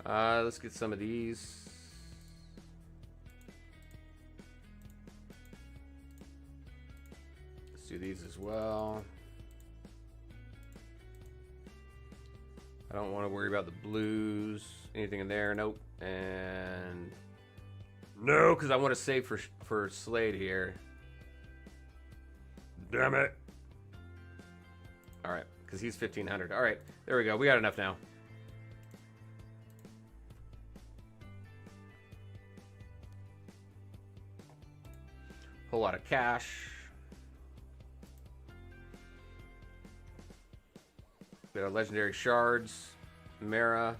Let's get some of these. Let's do these as well. I don't want to worry about the blues. Anything in there? Nope. And no, because I want to save for Slade here. Damn it. All right, because he's 1,500. All right, there we go. We got enough now. Whole lot of cash. We got our legendary shards. Mara.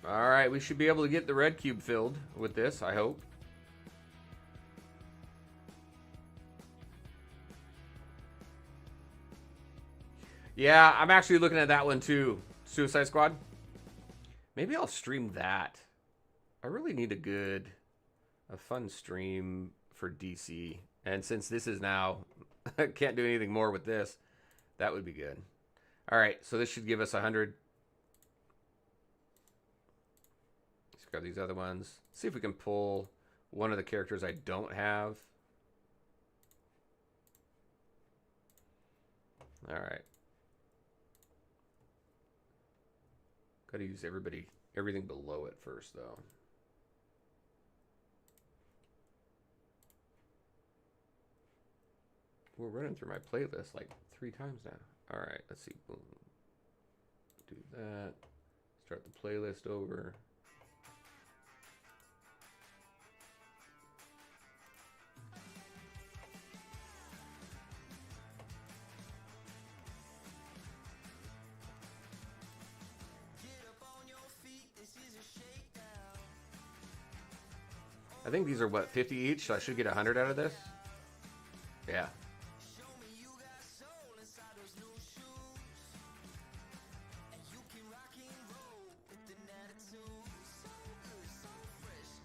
All right, we should be able to get the red cube filled with this, I hope. Yeah, I'm actually looking at that one too. Suicide Squad. Maybe I'll stream that. I really need a fun stream for DC. And since this is now, I can't do anything more with this, that would be good. All right, so this should give us 100. Let's grab these other ones. See if we can pull one of the characters I don't have. All right. Got to use everything below it first, though. We're running through my playlist like 3 times now. All right, let's see. Boom. Do that. Start the playlist over. I think these are, what, 50 each? So I should get 100 out of this? Yeah.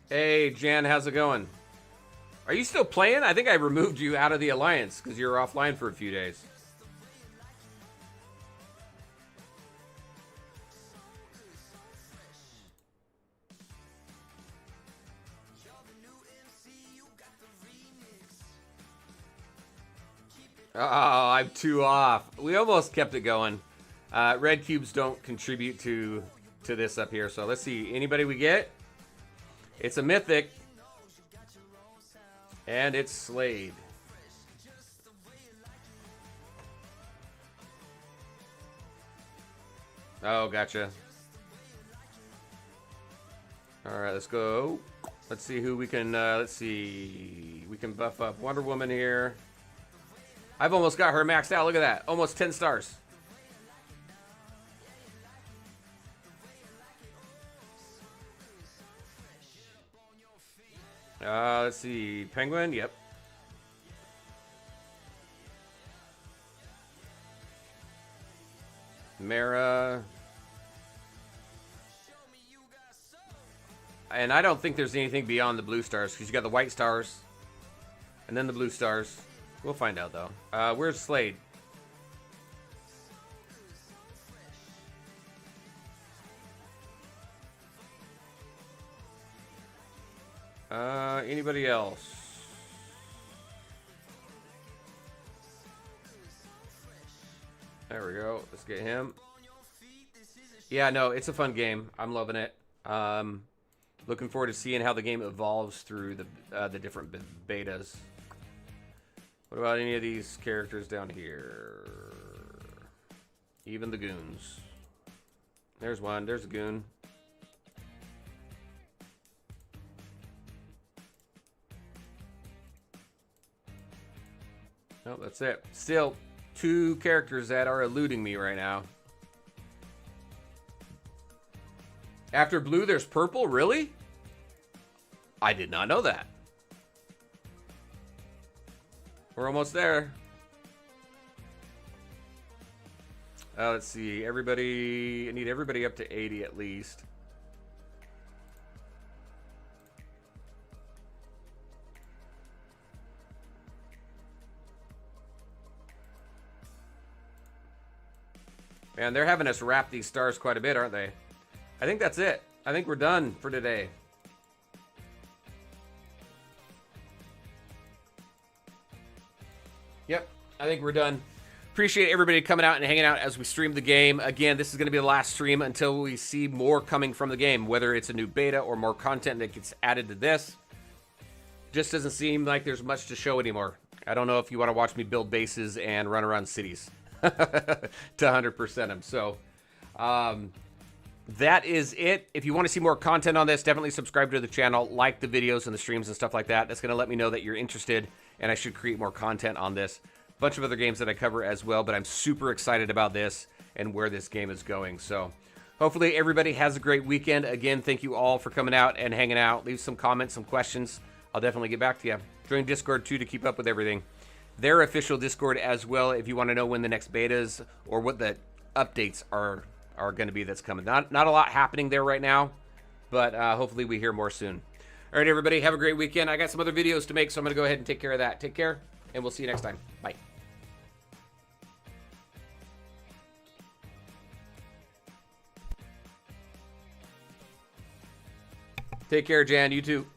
Hey, Jan, how's it going? Are you still playing? I think I removed you out of the alliance because you were offline for a few days. Oh, I'm 2 off. We almost kept it going. Red cubes don't contribute to this up here. So let's see. Anybody we get? It's a mythic. And it's Slade. Oh, gotcha. All right, let's go. Let's see who we can, let's see. We can buff up Wonder Woman here. I've almost got her maxed out. Look at that. Almost 10 stars. Let's see. Penguin. Yep. Mara. And I don't think there's anything beyond the blue stars because you got the white stars and then the blue stars. We'll find out, though. Where's Slade? Anybody else? There we go. Let's get him. Yeah, no, it's a fun game. I'm loving it. Looking forward to seeing how the game evolves through the different betas. What about any of these characters down here? Even the goons. There's one. There's a goon. No, that's it. Still 2 characters that are eluding me right now. After blue, there's purple? Really? I did not know that. We're almost there. Let's see. Everybody, I need everybody up to 80 at least. Man, they're having us wrap these stars quite a bit, aren't they? I think that's it. I think we're done for today. Yep, I think we're done. Appreciate everybody coming out and hanging out as we stream the game. Again, this is going to be the last stream until we see more coming from the game, whether it's a new beta or more content that gets added to this. Just doesn't seem like there's much to show anymore. I don't know if you want to watch me build bases and run around cities to 100% them. So that is it. If you want to see more content on this, definitely subscribe to the channel, like the videos and the streams and stuff like that. That's going to let me know that you're interested and I should create more content on this. A bunch of other games that I cover as well, but I'm super excited about this and where this game is going. So Hopefully everybody has a great weekend. Again, thank you all for coming out and hanging out. Leave some comments, some questions. I'll definitely get back to you. Join Discord too to keep up with everything. Their official Discord as well if you want to know when the next betas or what the updates are going to be that's coming. Not a lot happening there right now, but hopefully we hear more soon. All right, everybody, have a great weekend. I got some other videos to make, so I'm going to go ahead and take care of that. Take care, and we'll see you next time. Bye. Take care, Jan. You too.